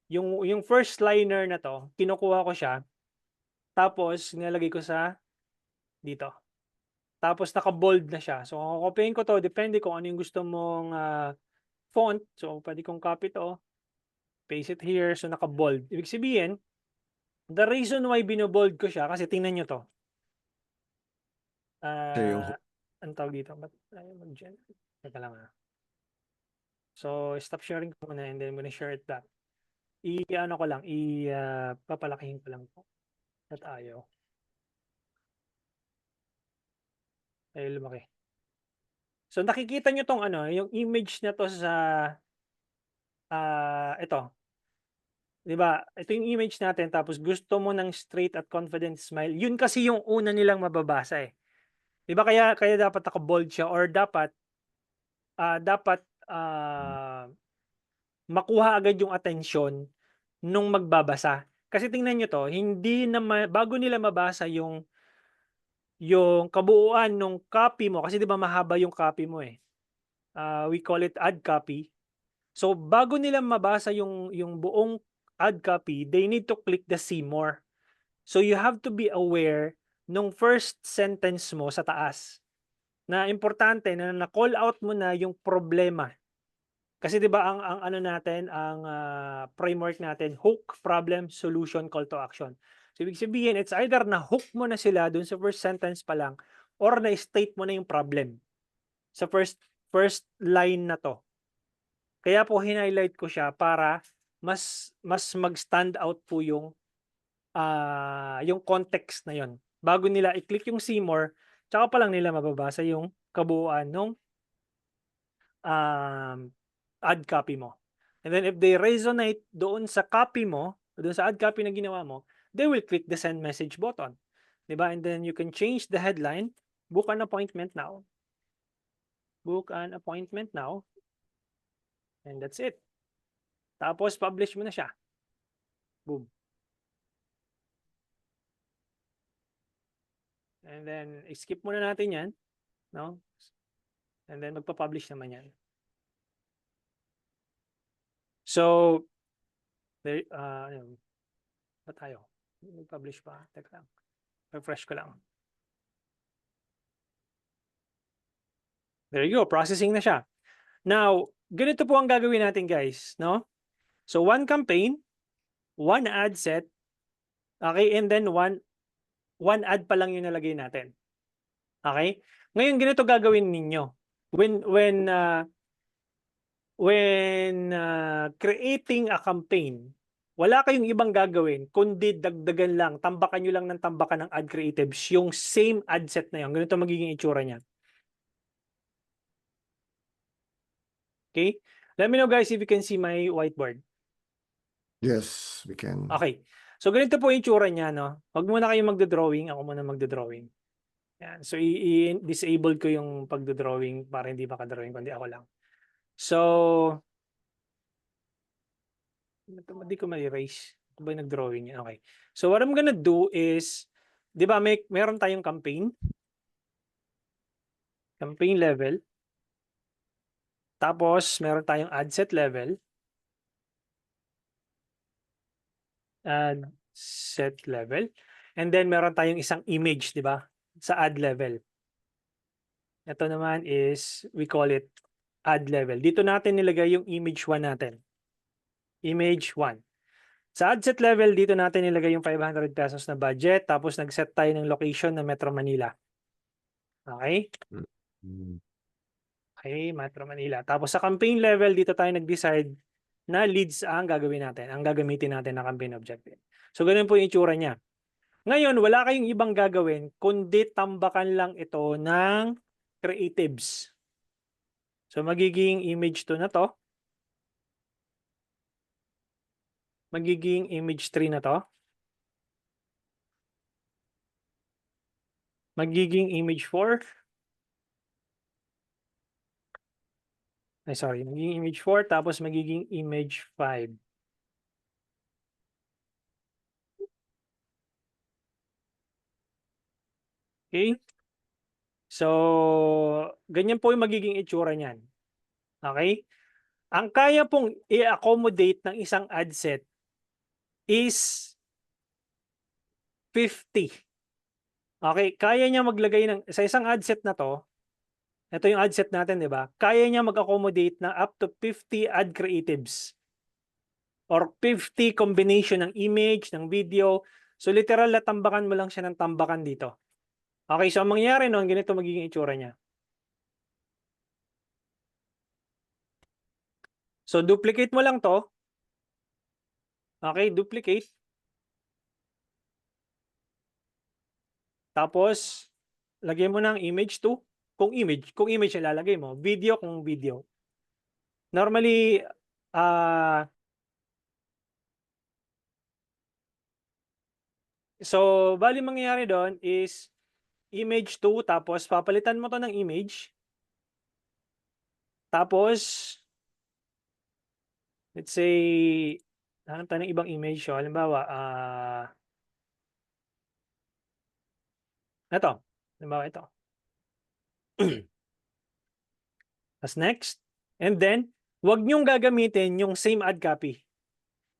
yung first liner na to, kinukuha ko siya, tapos nilalagay ko sa dito. Tapos naka-bold na siya. So, kokopyahin ko to, depende kung ano yung gusto mong font. So, pwede kong copy to, paste it here, so naka-bold. Ibig sabihin, the reason why binobold ko siya, kasi tingnan nyo to. Siya yung Ang tawag dito, ba't ayaw mag-gen? Teka lang So, stop sharing ko muna and then I'm gonna share it back. Ano ko lang, papalakihin ko lang po. At ayaw. Ay, lumaki. So, nakikita nyo tong ano, yung image na to sa, ito. Diba? Ito yung image natin, tapos gusto mo ng straight at confident smile. Yun kasi yung una nilang mababasa eh. Diba kaya dapat naka-bold siya or dapat makuha agad yung atensyon nung magbabasa. Kasi tingnan nyo to, hindi na bago nila mabasa yung kabuuan ng copy mo, kasi di ba mahaba yung copy mo eh. We call it ad copy. So bago nila mabasa yung buong ad copy, they need to click the see more. So you have to be aware nung first sentence mo sa taas na importante na na-call out mo na yung problema. Kasi 'di ba ang ano natin, ang framework natin, hook, problem, solution, call to action. So ibig sabihin, it's either na hook mo na sila dun sa first sentence pa lang or na-state mo na yung problem sa first line na to. Kaya po highlight ko siya para mas mag-stand out po yung context na yon. Bago nila i-click yung see more, tsaka pa lang nila mababasa yung kabuuan ng ad copy mo. And then if they resonate doon sa copy mo, doon sa ad copy na ginawa mo, they will click the send message button. Diba? And then you can change the headline, book an appointment now. Book an appointment now. And that's it. Tapos publish mo na siya. Boom. And then skip muna natin yan, no? And then magpa-publish naman yan. So, there, ba tayo? Mag-publish pa. Teka lang. Refresh ko lang. There you go. Processing na siya. Now, ganito po ang gagawin natin guys, no? So, one campaign, one ad set, okay? And then one ad pa lang yung nalagay natin. Okay? Ngayon, ganito gagawin ninyo. When creating a campaign, wala kayong ibang gagawin kundi dagdagan lang, tambakan nyo lang ng tambakan ng ad creatives yung same ad set na yun. Ganito magiging itsura niya. Okay? Let me know guys if you can see my whiteboard. Yes, we can. Okay. So ganito po yung itsura niya, no? Huwag muna kayong magdo-drawing, ako muna magdo-drawing. Yan. So i-disable ko yung pagdo-drawing para hindi maka-drawing kundi ako lang. So hindi ko ma-erase. Ito ba yung nag-drawing yan? Okay. So what I'm gonna do is, di ba meron tayong campaign level. Tapos meron tayong ad set level. Ad set level. And then meron tayong isang image, di ba? Sa ad level. Ito naman is, we call it ad level. Dito natin nilagay yung image 1 natin. Image 1. Sa ad set level, dito natin nilagay yung 500 pesos na budget. Tapos nag-set tayo ng location na Metro Manila. Okay? Mm. Okay, Metro Manila. Tapos sa campaign level, dito tayo nag-decide na leads ang gagawin natin, ang gagamitin natin na campaign objective. So, ganun po yung itsura niya. Ngayon, wala kayong ibang gagawin, kundi tambakan lang ito ng creatives. So, magiging image 2 na to. Magiging image 3 na to. Magiging image 4. Ay, sorry. Magiging image 4, tapos magiging image 5. Okay? So, ganyan po yung magiging itsura niyan. Okay? Ang kaya pong i-accommodate ng isang ad set is 50. Okay? Kaya niya maglagay ng, sa isang ad set na to, ito yung ad set natin, di ba? Kaya niya mag-accommodate ng up to 50 ad creatives or 50 combination ng image, ng video. So, literal na tambakan mo lang siya ng tambakan dito. Okay, so ang mangyayari noon, ganito magiging itsura niya. So, duplicate mo lang to. Okay, duplicate. Tapos, lagyan mo ng image 2. Kung image ilalagay mo. Video kung video. Normally, so, bali mangyayari doon is image 2, tapos papalitan mo to ng image. Tapos, let's say, hanap tayo ng ibang image. So, halimbawa, ito. Halimbawa, ito. Tapos next. And then, wag niyong gagamitin yung same ad copy.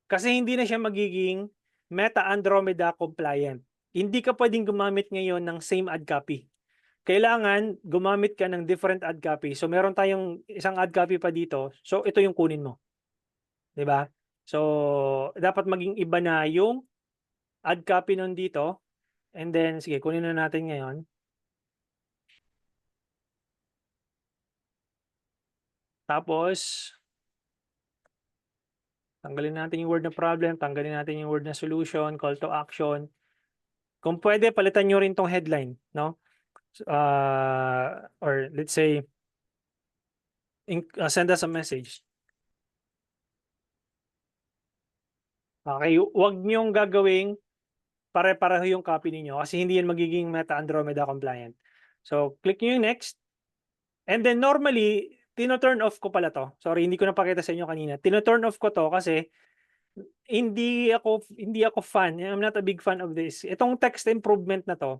Kasi hindi na siya magiging Meta Andromeda compliant. Hindi ka pwedeng gumamit ngayon ng same ad copy. Kailangan gumamit ka ng different ad copy. So, meron tayong isang ad copy pa dito. So, ito yung kunin mo. 'Di ba? So, dapat maging iba na yung ad copy nun dito. And then, sige, kunin na natin ngayon. Tapos, tanggalin natin yung word na problem, tanggalin natin yung word na solution, call to action. Kung pwede, palitan nyo rin tong headline, no? Or let's say, send us a message. Okay, huwag nyong gagawing pare-pareho yung copy niyo kasi hindi yan magiging Meta Andromeda compliant. So, click nyo yung next. And then normally, tino-turn off ko pala to. Sorry, hindi ko napakita sa inyo kanina. Tino-turn off ko to kasi hindi ako fan. I'm not a big fan of this. Itong text improvement na to,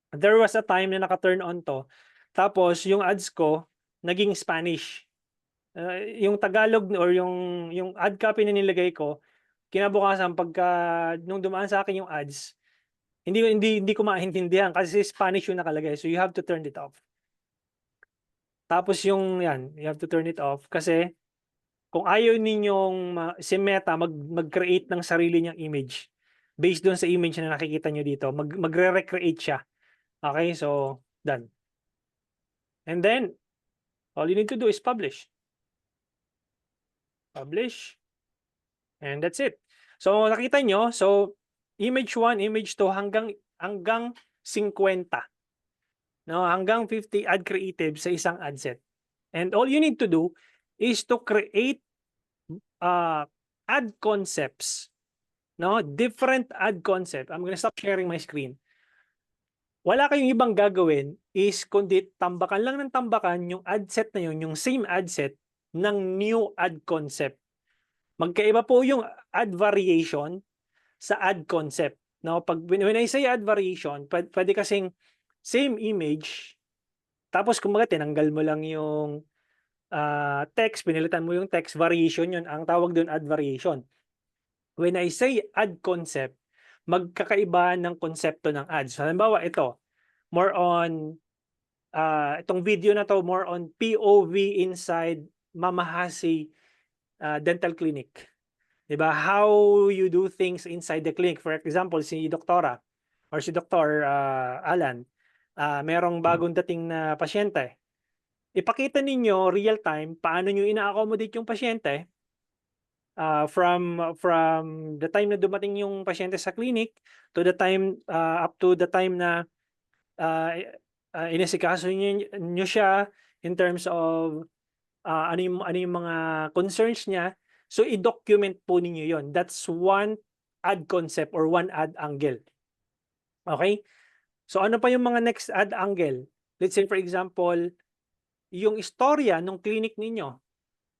there was a time na naka-turn on to. Tapos yung ads ko naging Spanish. Yung Tagalog or yung ad copy na nilagay ko, kinabukasan pagka nung dumaan sa akin yung ads, hindi ko maintindihan kasi Spanish yung nakalagay. So you have to turn it off. Tapos yung yan, you have to turn it off kasi kung ayaw ninyong si Meta mag-create ng sarili niyang image based doon sa image na nakikita nyo dito, magre-recreate siya. Okay, so done. And then all you need to do is publish. Publish. And that's it. So nakita nyo, so image 1, image 2 hanggang 50. No, hanggang 50 ad creative sa isang ad set. And all you need to do is to create ad concepts. No, different ad concept. I'm gonna stop sharing my screen. Wala kayong ibang gagawin is kundi tambakan lang ng tambakan yung ad set na yun, yung same ad set ng new ad concept. Magkaiba po yung ad variation sa ad concept. No, when I say ad variation, pwede kasing same image, tapos kumbaga tinanggal mo lang yung text, pinilitan mo yung text, variation yun. Ang tawag doon ad variation. When I say ad concept, magkakaiba ng konsepto ng ads. Halimbawa, ito, more on itong video na to more on POV inside Mamahasi Dental Clinic. Diba? How you do things inside the clinic. For example, si Doktora or si Dr. Alan, merong bagong dating na pasyente. Ipakita ninyo real time paano nyo ina-accommodate yung pasyente from the time na dumating yung pasyente sa clinic to the time up to the time na inisikaso nyo siya in terms of ano yung mga concerns niya. So i-document po ninyo yon. That's one ad concept or one ad angle. Okay? So ano pa yung mga next ad angle? Let's say for example, yung istorya ng clinic ninyo,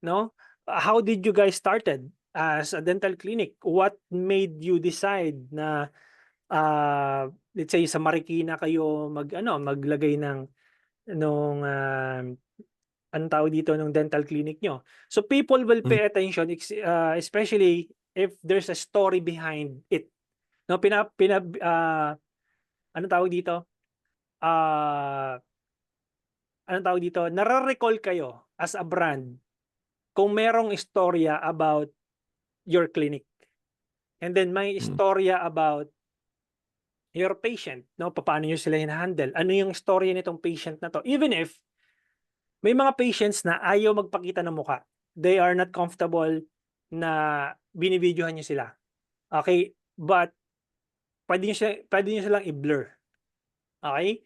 no? How did you guys started as a dental clinic? What made you decide na let's say sa Marikina kayo maglagay ng nung anong tawag dito ng dental clinic nyo. So people will pay attention especially if there's a story behind it. No, anong tawag dito? Anong tawag dito? Nare-recall kayo as a brand kung merong istorya about your clinic. And then may istorya about your patient, no? Paano nyo sila hinahandle? Ano yung istorya nitong patient na to? Even if may mga patients na ayaw magpakita ng muka. They are not comfortable na binibidyohan nyo sila. Okay? But pwede nyo silang i-blur. Okay?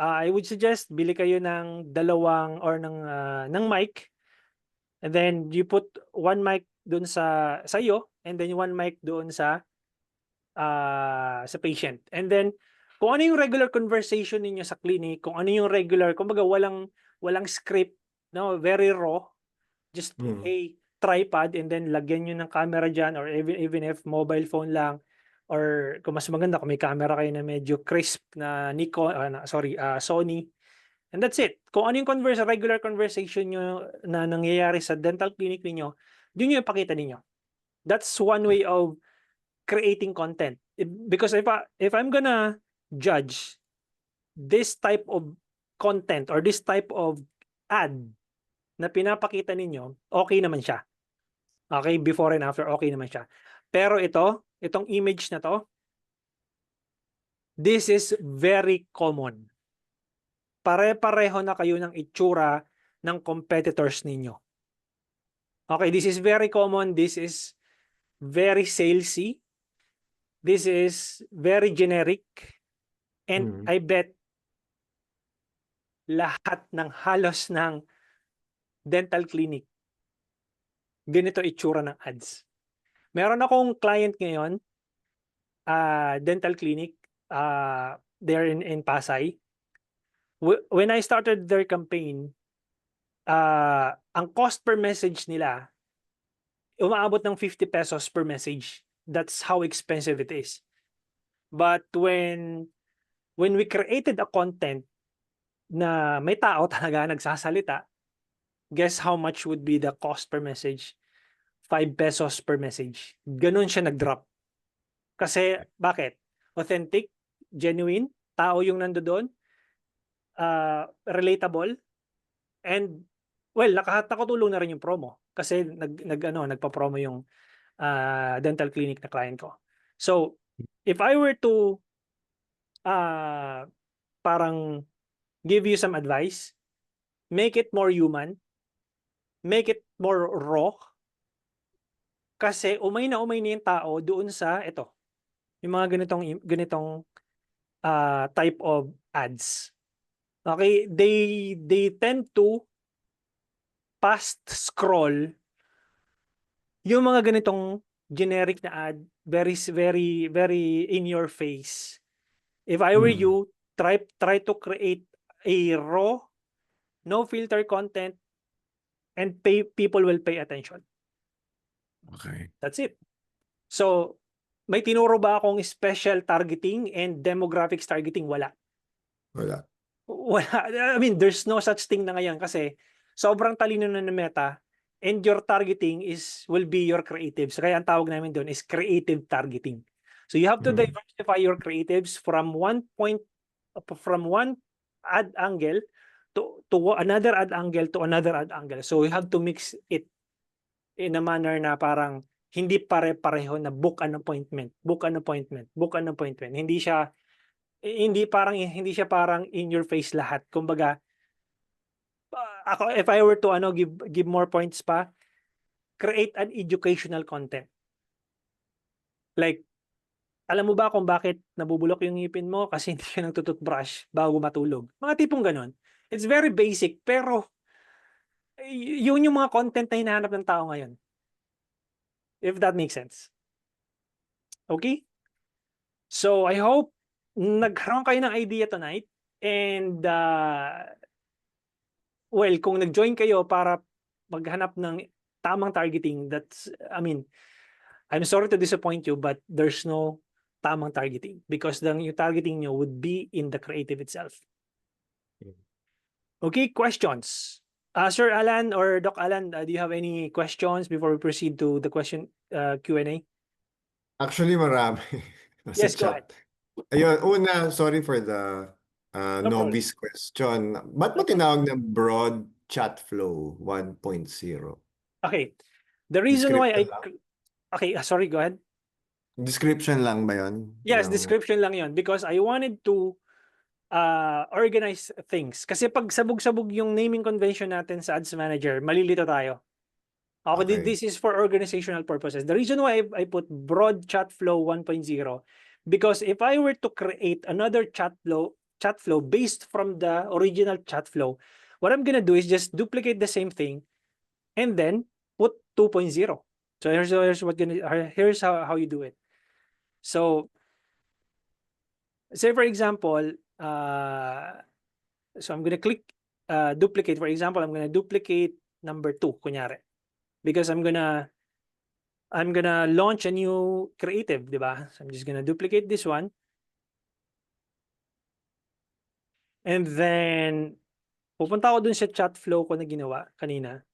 I would suggest bili kayo ng dalawang or ng mic, and then you put one mic doon sa iyo, and then one mic doon sa patient. And then kung ano yung regular conversation niyo sa clinic, kung ano yung regular, kumbaga walang script, no, very raw, just a tripod and then lagyan nyo ng camera dyan, or even if mobile phone lang, or kung mas maganda kung may camera kayo na medyo crisp na Nikon, Sony, and that's it. Kung ano yung regular conversation nyo na nangyayari sa dental clinic niyo, yun yung ipakita ninyo. That's one way of creating content. Because if I'm gonna judge this type of content or this type of ad na pinapakita ninyo, okay naman siya. Okay, before and after, okay naman siya. Pero itong image na to, this is very common. Pare-pareho na kayo ng itsura ng competitors ninyo. Okay, this is very common. This is very salesy. This is very generic. And I bet lahat ng halos ng dental clinic, ganito itsura ng ads. Meron akong client ngayon, dental clinic, they're in Pasay. When I started their campaign, ang cost per message nila, umaabot ng 50 pesos per message. That's how expensive it is. But when we created a content na may tao talaga nagsasalita, guess how much would be the cost per message? 5 pesos per message. Ganun siya nag-drop. Kasi, bakit? Authentic, genuine, tao yung nandoon, relatable, and, well, nakatulong na rin yung promo. Kasi nagpa-promo yung dental clinic na client ko. So, if I were to parang give you some advice, make it more human, make it more raw, kasi umay na yung tao doon sa yung mga ganitong type of ads. Okay, they tend to fast scroll yung mga ganitong generic na ad, very very very in your face. If I were you, try to create a raw, no filter content, and people will pay attention. Okay. That's it. So, may tinuro ba akong special targeting and demographics targeting? Wala. Wala. I mean, there's no such thing na ngayon kasi sobrang talino na ng Meta, and your targeting will be your creatives. Kaya ang tawag namin doon is creative targeting. So you have to diversify your creatives from one add angle to another add angle to another add angle. So you have to mix it in a manner na parang hindi pare-pareho na book an appointment, book an appointment, book an appointment. Hindi siya parang in your face lahat. Kumbaga, ako if I were to give more points pa, create an educational content. Like, alam mo ba kung bakit nabubulok yung ngipin mo? Kasi hindi ka nagtututbrush bago matulog. Mga tipong ganon. It's very basic, pero yun yung mga content na hinahanap ng tao ngayon. If that makes sense. Okay? So, I hope nagkaroon kayo ng idea tonight. And, well, kung nag-join kayo para maghanap ng tamang targeting, I'm sorry to disappoint you, but there's no tamang targeting because yung targeting nyo would be in the creative itself. Okay, questions? Sir Alan or Doc Alan, do you have any questions before we proceed to the question Q&A? Actually, marami. Sa Yes, go chat. ahead. Ayun, una, sorry for the No problem. novice question. Ba't mo No problem. tinawag na broad chat flow 1.0? Okay. The reason why Description lang? okay, sorry, go ahead. Description lang ba yun? Yes, Walang... description lang yon because I wanted to organize things. Kasi pag sabog-sabog yung naming convention natin sa Ads Manager, malilito tayo. Okay, Okay. this is for organizational purposes. The reason why I put broad chat flow 1.0 because if I were to create another chat flow based from the original chat flow, what I'm gonna do is just duplicate the same thing and then put 2.0. So here's how you do it. So say for example, so I'm gonna click duplicate. For example, I'm gonna duplicate number 2, kunyari. Because I'm gonna launch a new creative, di ba? So I'm just gonna duplicate this one. And then, pupunta ako dun sa chat flow ko na ginawa kanina.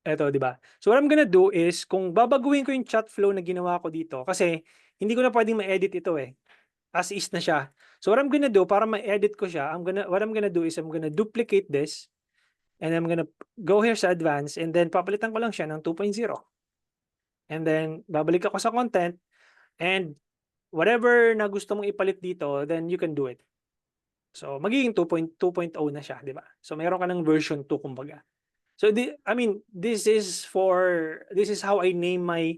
Eto, di ba? So what I'm gonna do is, kung babaguhin ko yung chat flow na ginawa ko dito, kasi hindi ko na pwedeng ma-edit ito eh. As is na siya. So what I'm gonna do, para ma-edit ko siya, what I'm gonna do is, I'm gonna duplicate this, and I'm gonna go here sa advanced, and then papalitan ko lang siya ng 2.0. And then, babalik ako sa content, and whatever na gusto mong ipalit dito, then you can do it. So, magiging 2.0 na siya, di ba? So, mayroon ka ng version 2, kumbaga. So, this is how I name my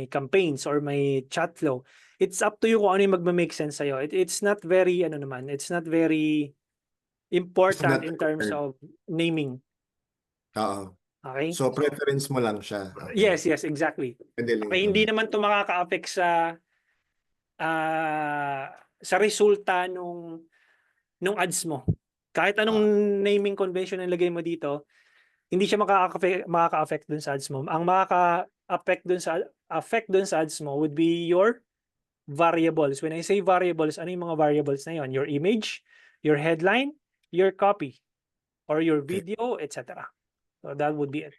campaigns or my chat flow. It's up to you kung ano yung magma-make sense sa'yo. It's not very, it's not very It's important not in terms required. of naming. Oo. Okay? So, preference mo lang siya. Okay. Yes, exactly. Pwede lang Okay, ito. hindi naman ito makaka-affect sa resulta nung ads mo. Kahit anong naming convention ang lagay mo dito, hindi siya makaka-affect dun sa ads mo. Ang makaka-affect dun sa ads mo would be your variables. When I say variables, ano yung mga variables na yon? Your image, your headline, your copy, or your Okay. video, etc. So that would be it.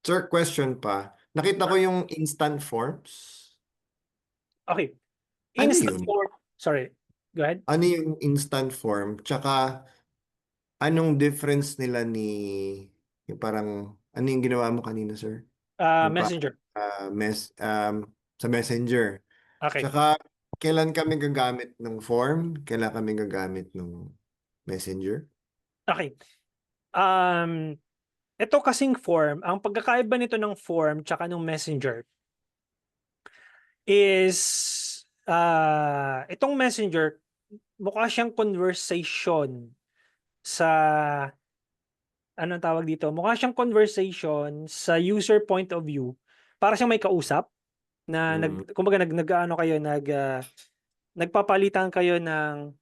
Sir, question pa. Nakita ko yung instant forms. Okay. Ano Instant yun? form. Sorry. Go ahead. Ano yung instant form? Tsaka, anong difference nila yung parang, ano yung ginawa mo kanina, sir? Yung Messenger. sa Messenger. Okay. Tsaka, kailan kami gagamit ng form? Kailan kami gagamit ng Messenger? Okay. Ito kasing form, ang pagkakaiba nito ng form tsaka ng Messenger is itong Messenger mukha siyang conversation sa anong tawag dito? Mukha siyang conversation sa user point of view. Para siyang may kausap na kumbaga nagpapalitan kayo ng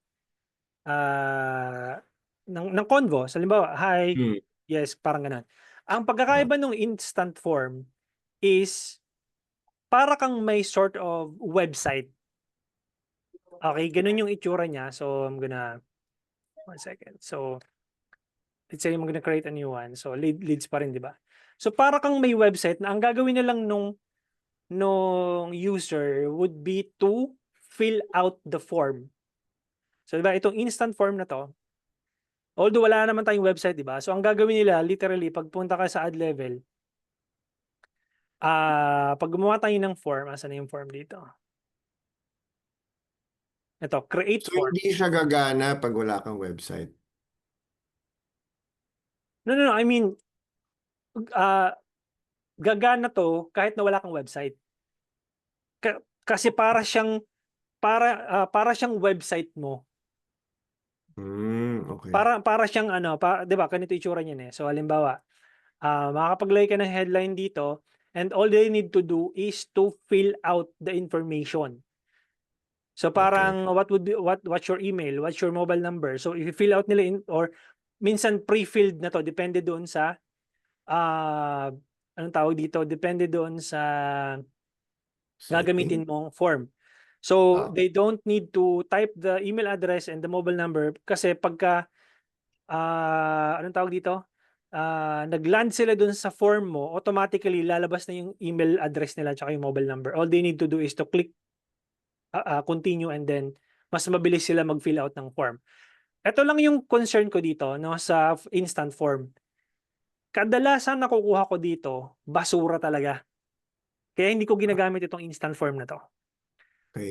convo. Sa halimbawa, hi, yes, parang ganun. Ang pagkakaiba ng instant form is para kang may sort of website. Okay, ganun yung itsura niya. So, one second. So, let's say I'm gonna create a new one. So, leads pa rin, di ba? So, para kang may website na ang gagawin na lang nung user would be to fill out the form. So, diba, itong instant form na to, although wala naman tayong website, diba? So, ang gagawin nila, literally, pagpunta ka sa ad level, pag gumawa tayo ng form, asan na yung form dito? Ito, create So, form. hindi siya gagana pag wala kang website. No. I mean, gagana to kahit na wala kang website. Kasi para siyang website mo. Okay. Para siyang ano, 'di ba? Ganito itsura niyan eh. So halimbawa, makakapaglagay ka ng headline dito and all they need to do is to fill out the information. So Okay. parang what's your email, what's your mobile number. So if you fill out nila or minsan pre-filled na to depende doon sa anong tawag dito, depende doon sa Setting? gagamitin mong form. So Ah, they don't need to type the email address and the mobile number kasi pagka anong tawag dito? Nag-land sila dun sa form mo, automatically lalabas na yung email address nila at yung mobile number. All they need to do is to click continue and then mas mabilis sila mag-fill out ng form. Ito lang yung concern ko dito no, sa instant form. Kadalasan nakukuha ko dito, basura talaga. Kaya hindi ko ginagamit itong instant form na to. okay.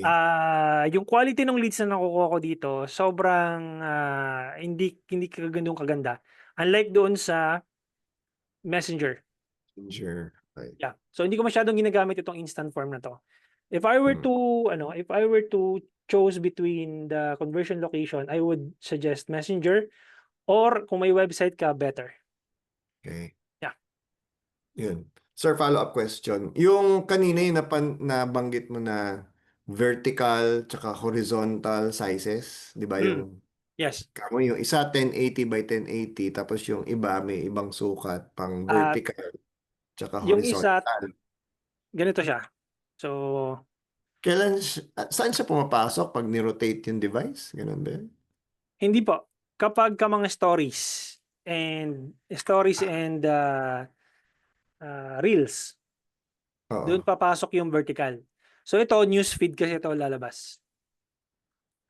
Yung quality ng leads na nakukuha ko dito, sobrang hindi kaganda. Unlike doon sa Messenger. Messenger. Okay. Yeah. So hindi ko masyadong ginagamit itong instant form na to. If I were Hmm. to choose between the conversion location, I would suggest Messenger or kung may website ka, better. Okay. Yeah. Yun. Sir, follow-up question. Yung kanina yung nabanggit mo na vertical tsaka horizontal sizes, di ba Mm. yung Yes. kamo yung isa 1080 by 1080 tapos yung iba may ibang sukat pang At vertical tsaka yung isa, horizontal. ganito siya. So, Saan siya pumapasok pag ni-rotate yung device? Ganun ba yun? hindi po. Kapag ka mga stories Ah, and reels, doon oo. papasok yung vertical. So ito, newsfeed kasi ito lalabas.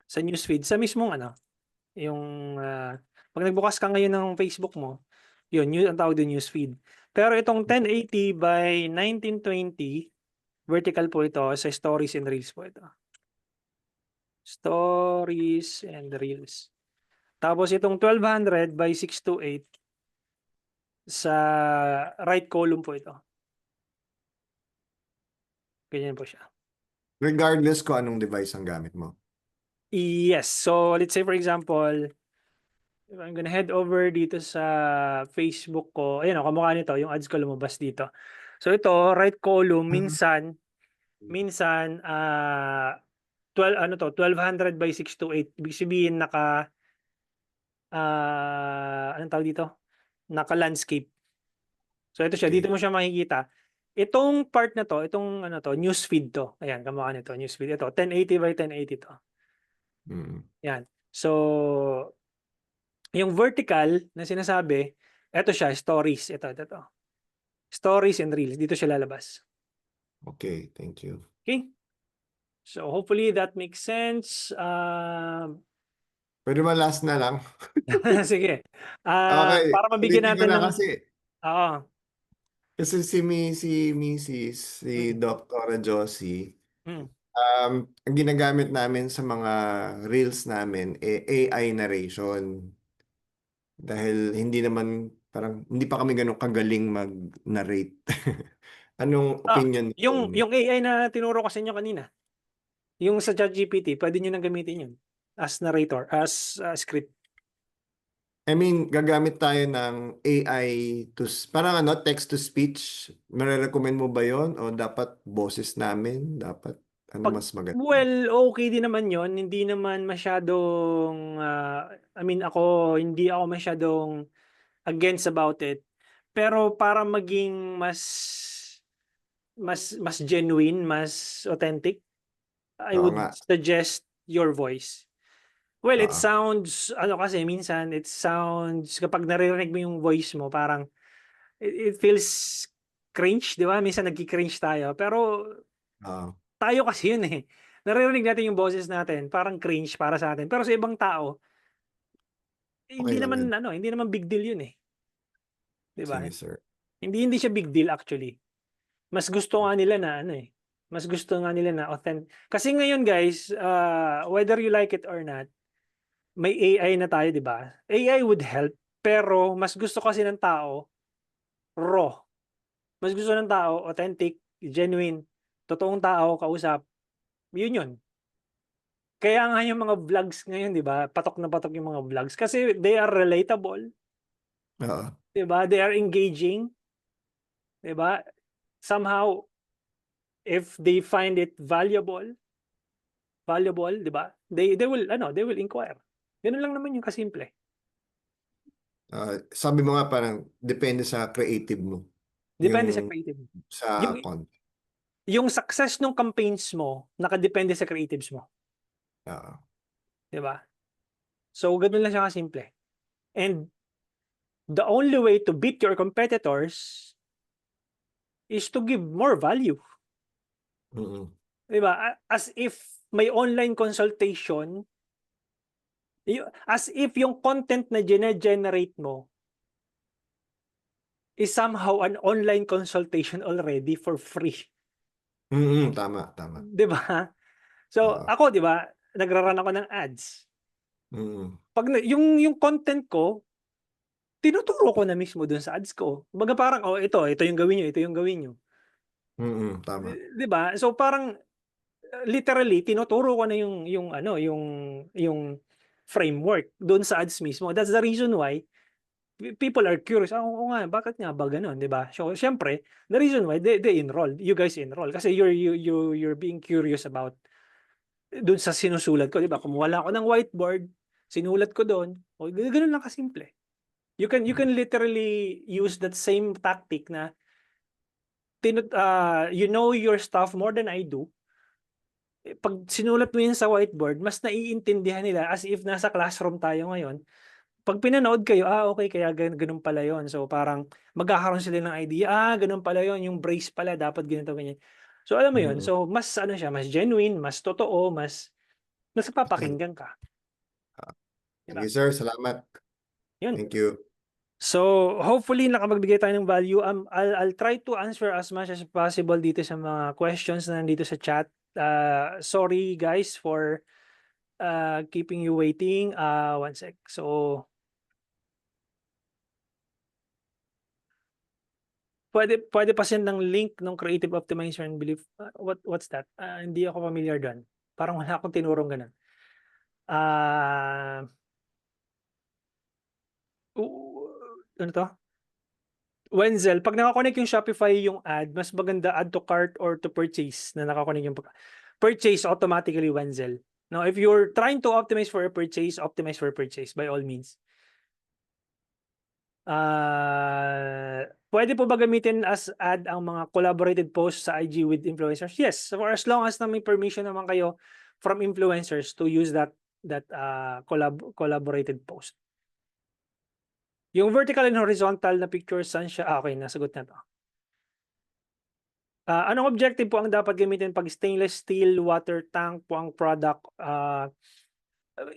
Sa newsfeed, sa mismong ano, yung pag nagbukas ka ngayon ng Facebook mo, yun, ang tawag doon newsfeed. Pero itong 1080 by 1920, vertical po ito sa stories and reels po ito. Stories and reels. Tapos itong 1200 by 628 sa right column po ito. Ganyan po siya. Regardless ko anong device ang gamit mo. Yes. So let's say for example, if I'm gonna head over dito sa Facebook ko. Ayan o, kamukha nito. Yung ads ko lumabas dito. So ito, right column, Mhm. minsan 1200 by 628. Ibig sabihin anong tawag dito? Naka-landscape. So ito siya, dito Okay. mo siya makikita. Itong part na to, itong ano to, newsfeed to. Ayan, kamukha nito, newsfeed. Ito, 1080 by 1080 to. Mm. Yan. So, yung vertical na sinasabi, ito siya, stories. Ito. Stories and reels. Dito siya lalabas. Okay, thank you. Okay? So, hopefully that makes sense. Pwede ba last na lang? Sige. Okay, Para mabigyan ulitin ko natin na ng... kasi. Oo. Kasi si Mrs., si Mm, Dr. Josie, mm. ang ginagamit namin sa mga reels namin, AI narration. Dahil hindi naman, parang, hindi pa kami ganun kagaling mag-narrate. Anong opinion niyo Yung, doon? yung AI na tinuro ko sa inyo kanina, yung sa ChatGPT, pwede nyo nang gamitin yun as narrator, as script. I mean, gagamit tayo ng AI parang ano, text to speech. Marerecommend mo ba yon o dapat boses namin? Dapat, ano Pag, mas maganda? well, okay din naman yon. Hindi naman masyadong, I mean, hindi ako masyadong against about it. Pero para maging mas genuine, mas authentic, I Oo would nga. suggest your voice. Well, it Oo. sounds, ano kasi, minsan, it sounds, kapag naririnig mo yung voice mo, parang, it feels cringe, di ba? Minsan nagki-cringe tayo. Pero, Oo. tayo kasi yun eh. naririnig natin yung boses natin, parang cringe para sa atin. Pero sa ibang tao, Okay lang yun. hindi naman big deal yun eh. 'Di ba? Sige, sir. Hindi siya big deal actually. Mas gusto nga nila na ano eh. Mas gusto nga nila na authentic. Kasi ngayon guys, whether you like it or not, may AI na tayo, 'di ba? AI would help, pero mas gusto kasi ng tao raw. Mas gusto ng tao authentic, genuine, totoong tao kausap. Yun yun. Kaya nga yung mga vlogs ngayon, 'di ba? Patok na patok yung mga vlogs kasi they are relatable, Oo. 'di ba? They are engaging, 'di ba? Somehow if they find it valuable, 'di ba? They will inquire. Ganun lang naman yung kasimple. Sabi mo nga parang depende sa creative mo. Depende sa Yung creative. sa Yung content. yung success ng campaigns mo nakadepende sa creatives mo, Oo. 'di ba? So ganun lang siya kasimple. And the only way to beat your competitors is to give more value, Mm-mm. 'di ba? As if may online consultation, as if yung content na gene-generate mo is somehow an online consultation already for free. Mm-mm. Tama, tama. 'Di ba? So, Oo. ako 'di ba, nagra-run ako ng ads. Mm-mm. Pag yung content ko, tinuturo ko na mismo dun sa ads ko. Kumbaga parang, oh, ito yung gawin niyo, ito yung gawin niyo. Mm-mm. Tama. 'Di ba? So parang literally tinuturo ko na yung ano, yung framework doon sa ads mismo. That's the reason why people are curious. Ah, oo nga, bakit nga ba gano'n, 'di ba? So, syempre, the reason why they enroll, you guys enroll kasi you're being curious about doon sa sinusulat ko, 'di ba? Kumuha lang ako ng whiteboard, sinulat ko doon. O gano'n lang kasimple. You can literally use that same tactic na you know your stuff more than I do. Pag sinulat mo yun sa whiteboard, mas naiintindihan nila as if nasa classroom tayo ngayon. Pag pinanood kayo, okay, kaya ganun pala yon. So parang magkakaroon sila ng idea, ganun pala yon, yung brace pala dapat ganito ganyan. So alam mo yun, Mm-mm. so mas ano siya, mas genuine, mas totoo, mas papakinggan ka, di Thank ba? you, sir. Salamat. Yun. Thank you. So hopefully nakapagbigay tayo ng value. I'll try to answer as much as possible dito sa mga questions na nandito sa chat. Sorry guys for keeping you waiting. One sec. So pwede pa send ng link ng Creative Optimizer and Belief. What's that? Hindi ako familiar doon. Parang wala akong tinurong ganun. Ah, ano to? Wenzel, pag nakakonect yung Shopify yung ad, mas maganda add to cart or to purchase na nakakonect yung purchase automatically Wenzel. Now, if you're trying to optimize for a purchase, optimize for a purchase by all means. Pwede po ba gamitin as ad ang mga collaborated posts sa IG with influencers? Yes, for as long as na may permission naman kayo from influencers to use that collaborated post. Yung vertical and horizontal na pictures, saan siya? Okay, nasagot na to. Anong objective po ang dapat gamitin pag stainless steel water tank po ang product?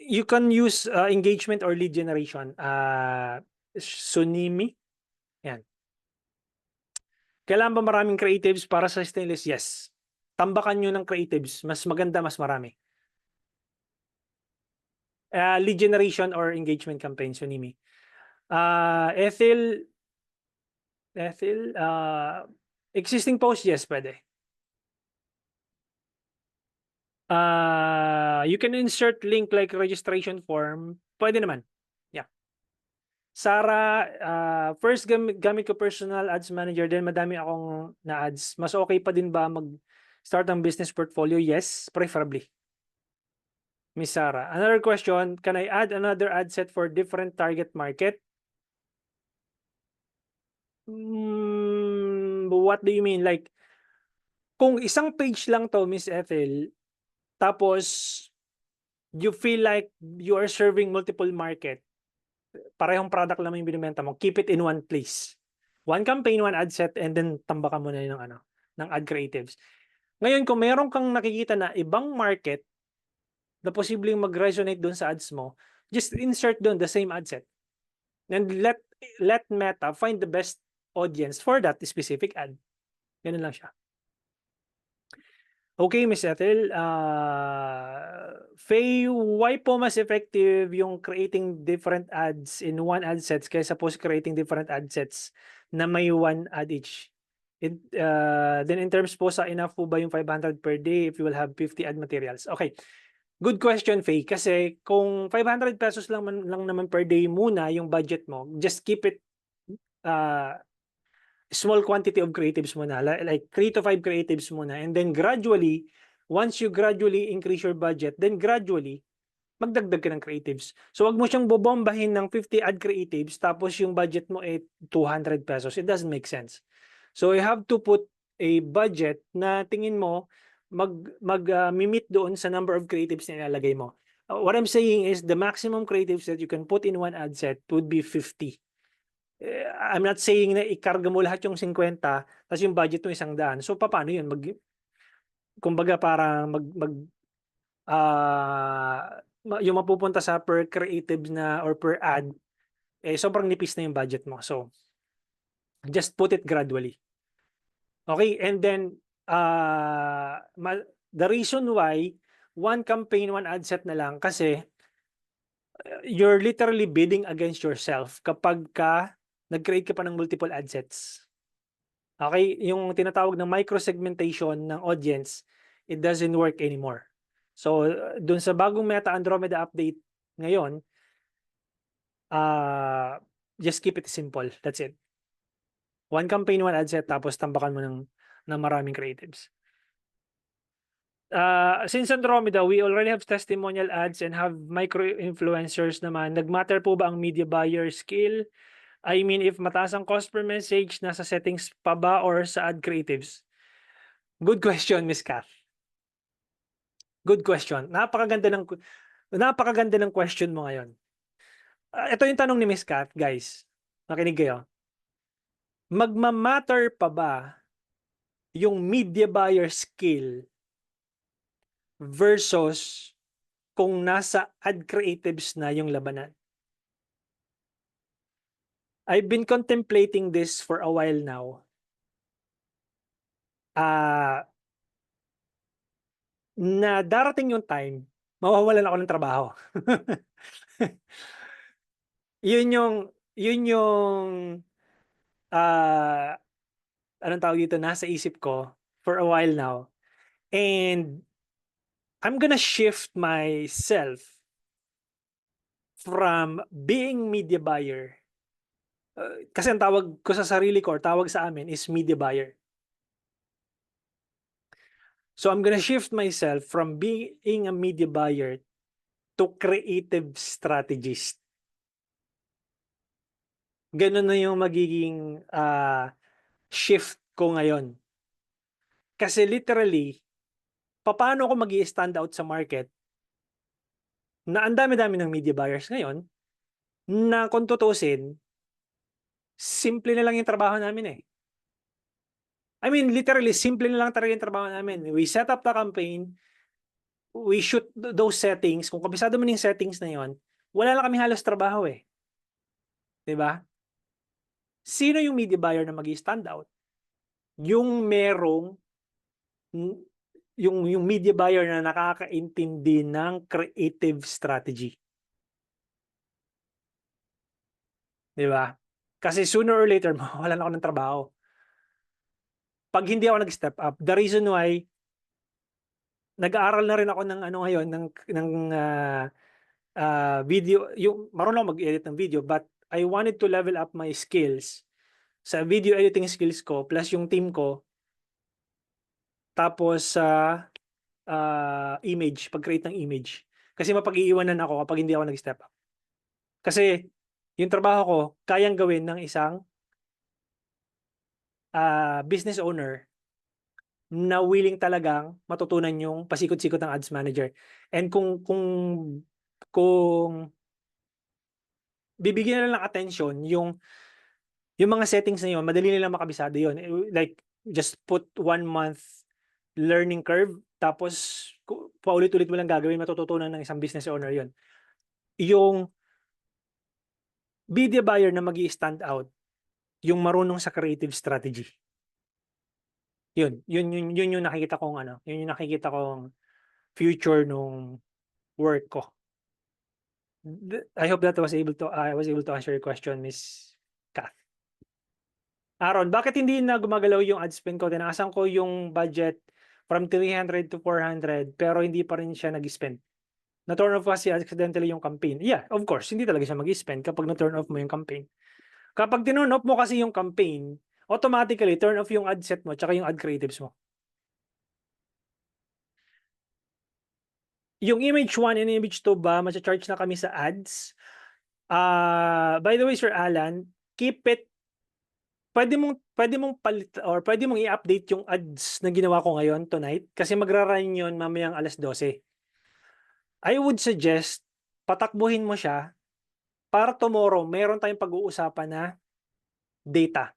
You can use engagement or lead generation. Sunimi. Yan. Kailangan ba maraming creatives para sa stainless? Yes. Tambakan nyo ng creatives. Mas maganda, mas marami. Lead generation or engagement campaign, Sunimi. Ethel, existing post, yes, pwede. You can insert link like registration form. Pwede naman. Yeah. Sarah, first gamit ko personal ads manager, then madami akong na ads. Mas okay pa din ba mag-start ng business portfolio? Yes, preferably. Miss Sarah. Another question, can I add another ad set for different target market? What do you mean? Like, kung isang page lang to, Miss Ethel, tapos you feel like you are serving multiple market, parehong product lang yung binibenta mo, keep it in one place. One campaign, one ad set, and then tambakan mo na ng ano, ng ad creatives. Ngayon, kung meron kang nakikita na ibang market na posibleng mag-resonate doon sa ads mo, just insert doon the same ad set. And let Meta find the best audience for that specific ad. Ganun lang siya. Okay, Miss Ethel. Faye, why po mas effective yung creating different ads in one ad sets kaysa po creating different ad sets na may one ad each? Then in terms po sa enough po ba yung 500 per day if you will have 50 ad materials? Okay. Good question, Faye. Kasi kung 500 pesos lang naman per day muna yung budget mo, just keep it small quantity of creatives muna, like 3 to 5 creatives muna. And then gradually, once you gradually increase your budget, then gradually, magdagdag ka ng creatives. So wag mo siyang bobombahin ng 50 ad creatives tapos yung budget mo ay 200 pesos. It doesn't make sense. So you have to put a budget na tingin mo mag-meet doon sa number of creatives na ilalagay mo. What I'm saying is the maximum creatives that you can put in one ad set would be 50. I'm not saying na ikarga mo lahat yung 50 tapos yung budget mo 100. So paano yun? Kumbaga para yung mapupunta sa per creative na or per ad, sobrang nipis na yung budget mo. So just put it gradually. Okay, and then the reason why one campaign, one ad set na lang kasi you're literally bidding against yourself kapag nag-create ka pa ng multiple ad sets. Okay, yung tinatawag ng micro-segmentation ng audience, it doesn't work anymore. So, dun sa bagong Meta Andromeda update ngayon, just keep it simple. That's it. One campaign, one ad set, tapos tambakan mo ng maraming creatives. Since Andromeda, we already have testimonial ads and have micro-influencers naman. Nagmatter po ba ang media buyer skill? I mean, if mataas ang cost per message, nasa settings pa ba or sa ad creatives? Good question, Miss Kath. Good question. Napakaganda ng question mo ngayon. Ito yung tanong ni Miss Kath, guys. Nakinig kayo. Magmamatter pa ba yung media buyer skill versus kung nasa ad creatives na yung labanan? I've been contemplating this for a while now. Na darating yung time, mawawalan ako ng trabaho. yun yung anong tawag dito, nasa isip ko for a while now. And I'm gonna shift myself from being media buyer. Kasi ang tawag ko sa sarili ko, or tawag sa amin is media buyer. So I'm gonna shift myself from being a media buyer to creative strategist. Ganun na yung magiging shift ko ngayon. Kasi literally, paano ako mag-i-stand out sa market na ang dami-dami ng media buyers ngayon na kung tutusin, simple na lang yung trabaho namin eh. I mean, literally, simple na lang talaga yung trabaho namin. We set up the campaign, we shoot those settings. Kung kabisado mo yung settings na yon, wala lang kami halos trabaho eh. Diba? Sino yung media buyer na mag-i-stand out? Yung merong yung media buyer na nakakaintindi ng creative strategy. Diba? Kasi sooner or later, mawawalan ako ng trabaho. Pag hindi ako nag-step up, the reason why nag-aaral na rin ako ng ano ngayon ng video, yung marunong mag-edit ng video, but I wanted to level up my skills sa video editing skills ko plus yung team ko, tapos sa image, pag-create ng image. Kasi mapag-iiwanan ako kapag hindi ako nag-step up. Kasi yung trabaho ko kayang gawin ng isang business owner na willing talagang matutunan yung pasikot-sikot ng ads manager. And kung bibigyan na lang attention yung mga settings na yun, madali nilang makabisado yun. Like, just put 1 month learning curve, tapos paulit-ulit mo lang gagawin, matututunan ng isang business owner yun. Yung media buyer na mag-i-stand out, yung marunong sa creative strategy. Yun yung nakikita kong yun yung nakikita kong future nung work ko. I hope that I was able to answer your question, Miss Kath. Aaron, bakit hindi na gumagalaw yung ad spend ko? Tinakasan ko yung budget from 300 to 400 pero hindi pa rin siya nag-spend. Na-turn off kasi accidentally yung campaign. Yeah, of course, hindi talaga siya mag-spend kapag na-turn off mo yung campaign. Kapag tinurn off mo kasi yung campaign, automatically turn off yung ad set mo tsaka yung ad creatives mo. Yung image 1 and image 2 ba, charge na kami sa ads? By the way, Sir Alan, keep it, pwede mong palit or pwede mong i-update yung ads na ginawa ko ngayon tonight kasi magra-run yun mamayang 12:00. I would suggest patakbuhin mo siya para tomorrow meron tayong pag-uusapan na data.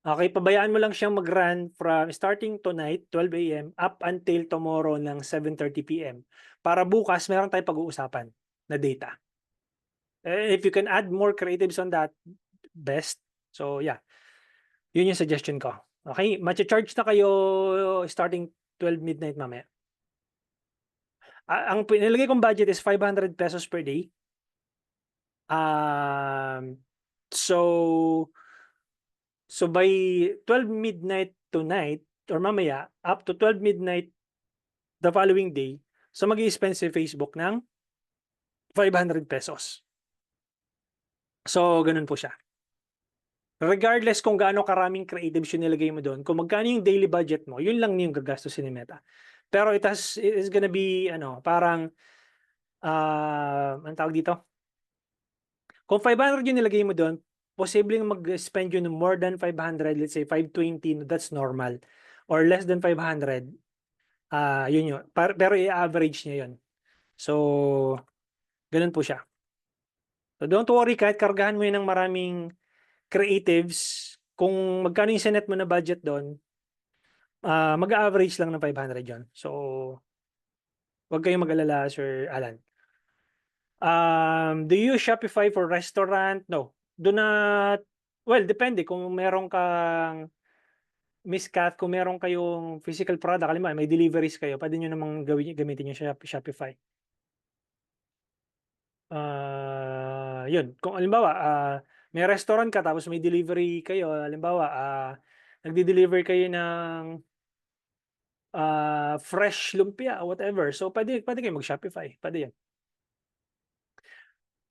Okay, pabayaan mo lang siyang mag-run from starting tonight, 12 a.m. up until tomorrow ng 7:30 p.m. Para bukas meron tayong pag-uusapan na data. If you can add more creatives on that, best. So yeah, yun yung suggestion ko. Okay, matcha-charge na kayo starting 12 midnight mamaya. Ang pinilagay kong budget is 500 pesos per day. So by 12 midnight tonight or mamaya up to 12 midnight the following day, so mag-i-spend si Facebook ng 500 pesos. So ganun po siya. Regardless kung gaano karaming creatives yung nilagay mo doon, kung magkano yung daily budget mo, yun lang yung gagastusin ni Meta. Pero it is gonna be parang ang tawag dito? Kung 500 yung nilagay mo doon, posibleng mag-spend yun ng more than 500, let's say 520, that's normal. Or less than 500, yun yun. Pero i-average niya yun. So, ganun po siya. So, don't worry, kahit kargahan mo yun ng maraming creatives, kung magkano yung sinet mo na budget doon, mag-average lang ng 500 yun. So, wag kayong mag-alala, Sir Alan. Do you use Shopify for restaurant? No. Do not, well, depende kung meron kang, Miss Kat, kung meron kayong physical product, alam may deliveries kayo, pwede nyo namang gamitin yung Shopify. Yun. Kung halimbawa, may restaurant ka tapos may delivery kayo, halimbawa, nagde-deliver kayo ng fresh lumpia or whatever. So, pwede kayo mag-Shopify. Pwede yan.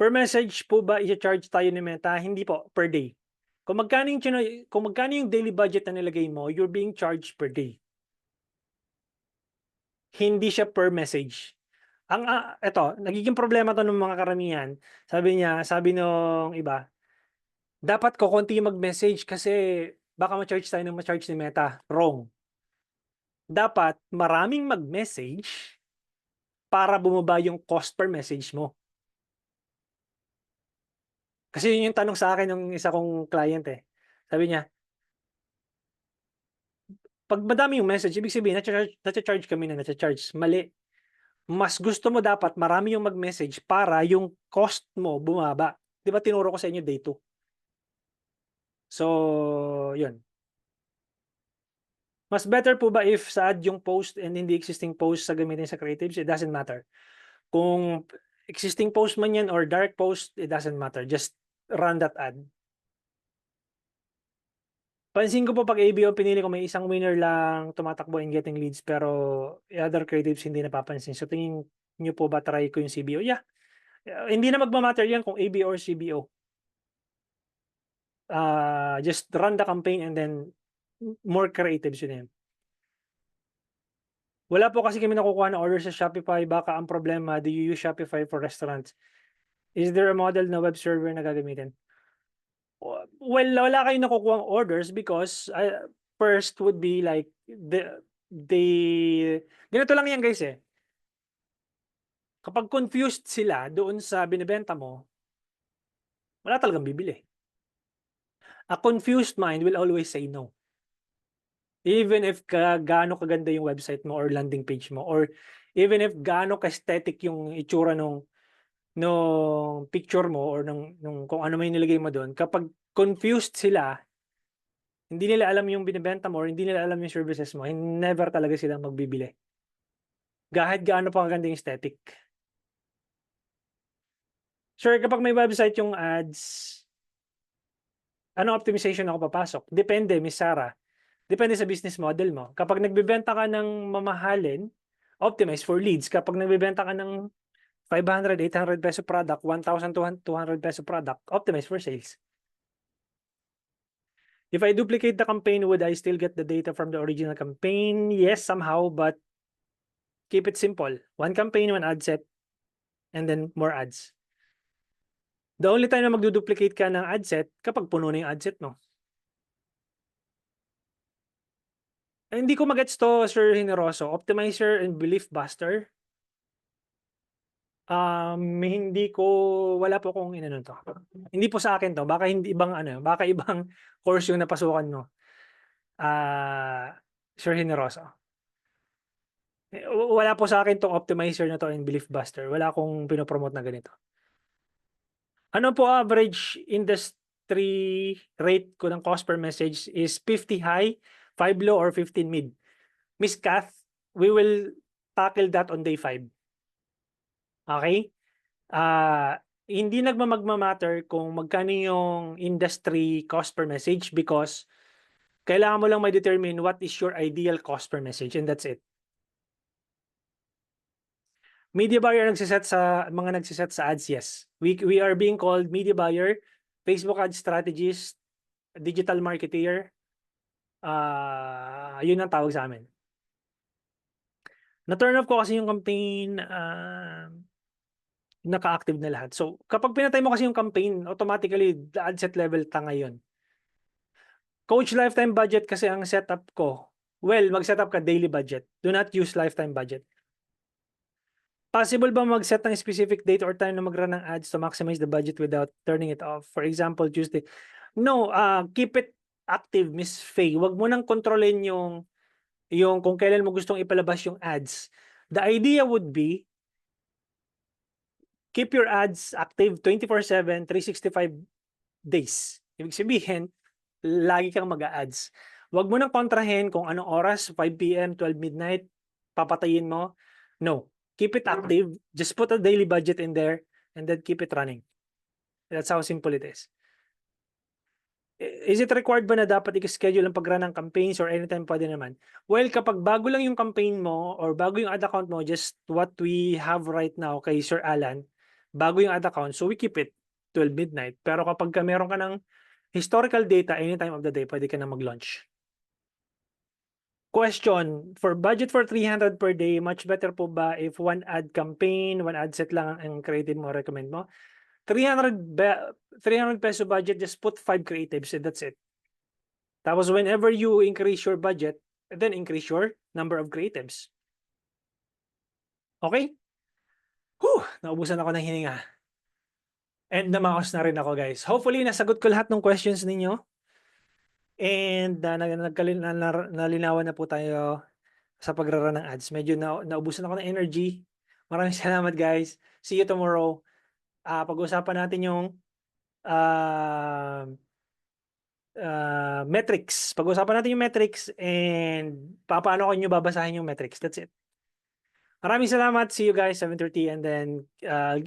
Per message po ba i-charge tayo ni Meta? Hindi po, per day. Kung magkano yung daily budget na nilagay mo, you're being charged per day. Hindi siya per message. Ito, nagiging problema to ng mga karamihan. Sabi nung iba, dapat ko konti mag-message kasi baka ma-charge tayo ng ma-charge ni Meta. Wrong. Dapat maraming mag-message para bumaba yung cost per message mo. Kasi yun yung tanong sa akin ng isa kong client eh. Sabi niya, pag madami yung message, ibig sabihin, na-charge kami na na-charge. Mali. Mas gusto mo dapat marami yung mag-message para yung cost mo bumaba. Di ba tinuro ko sa inyo day 2? So, yun. Mas better po ba if sa ad yung post and hindi existing post sa gamitin sa creatives? It doesn't matter. Kung existing post man yan or dark post, it doesn't matter. Just run that ad. Pansin ko po pag ABO, pinili ko may isang winner lang tumatakbo in getting leads pero other creatives hindi napapansin. So tingin nyo po ba try ko yung CBO? Yeah. Hindi na magmamatter yan kung ABO or CBO. Just run the campaign and then more creatives yun yan. Wala po kasi kami nakukuha na order sa Shopify. Baka ang problema, do you use Shopify for restaurants? Is there a model na web server na gagamitin? Well, wala kayong nakukuha orders because first would be like ganito lang yan guys eh. Kapag confused sila doon sa binibenta mo, wala talagang bibili. A confused mind will always say no. Even if gaano kaganda yung website mo or landing page mo, or even if gaano ka-aesthetic yung itsura nung picture mo or nung kung ano may nilagay mo doon, kapag confused sila, hindi nila alam yung binibenta mo or hindi nila alam yung services mo, never talaga silang magbibili. Kahit gaano pa kaganda yung aesthetic. Sure, kapag may website yung ads, ano optimization ako papasok? Depende, Miss Sarah. Depende sa business model mo. Kapag nagbebenta ka ng mamahalin, optimize for leads. Kapag nagbebenta ka ng 500, 800 peso product, 1,200 peso product, optimize for sales. If I duplicate the campaign, would I still get the data from the original campaign? Yes, somehow, but keep it simple. One campaign, one ad set, and then more ads. The only time na magduduplicate ka ng ad set, kapag puno na yung ad set mo. Hindi ko magets to, Sir Generoso. Optimizer and Belief Buster. Hindi ko, wala po kung inano to. Hindi po sa akin to. Baka hindi ibang ano, baka ibang course yung napasukan mo. Sir Generoso. Wala po sa akin tong optimizer na to and Belief Buster. Wala akong pinopromote na ganito. Ano po average industry rate ko ng cost per message is 50 high, 5 low, or 15 mid? Miss Kath, we will tackle that on day 5. Okay? Hindi nagmamagmamatter kung magkano yung industry cost per message because kailangan mo lang may determine what is your ideal cost per message and that's it. Media buyer nagsiset sa mga nagsiset sa ads, yes. We are being called media buyer, Facebook ad strategist, digital marketer. Yun ang tawag sa amin. Na-turn off ko kasi yung campaign, naka-active na lahat. So, kapag pinatay mo kasi yung campaign, automatically, the ad set level ta ngayon. Coach lifetime budget kasi ang setup ko. Well, mag-setup ka daily budget. Do not use lifetime budget. Possible ba mag-set ng specific date or time na mag-run ng ads to maximize the budget without turning it off? For example, Tuesday. No, keep it active, Miss Faye. Huwag mo nang kontrolin yung kung kailan mo gustong ipalabas yung ads. The idea would be keep your ads active 24/7, 365 days. Ibig sabihin, lagi kang mag-a-ads. Huwag mo nang kontrahin kung anong oras, 5 p.m., 12 midnight, papatayin mo. No. Keep it active. Just put a daily budget in there and then keep it running. That's how simple it is. Is it required ba na dapat i-schedule ang pag-run ng campaigns or anytime pwede naman? Well, kapag bago lang yung campaign mo or bago yung ad account mo, just what we have right now kay Sir Alan, bago yung ad account, so we keep it 12 midnight. Pero kapag meron ka ng historical data, anytime of the day, pwede ka na mag-launch. Question, for budget for 300 per day, much better po ba if one ad campaign, one ad set lang ang creative mo, recommend mo? 300 peso budget, just put 5 creatives and that's it. Tapos whenever you increase your budget, then increase your number of creatives. Okay? Naubusan ako ng hininga. And namaos na rin ako, guys. Hopefully, nasagot ko lahat ng questions ninyo. And nalinawan na po tayo sa pagrara ng ads. Medyo naubusan ako ng energy. Maraming salamat, guys. See you tomorrow. Pag-usapan natin yung metrics. Pag-usapan natin yung metrics and paano ko nyo babasahin yung metrics. That's it. Maraming salamat. See you guys 7:30 and then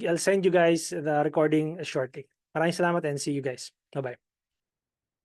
I'll send you guys the recording shortly. Maraming salamat and see you guys. Bye-bye.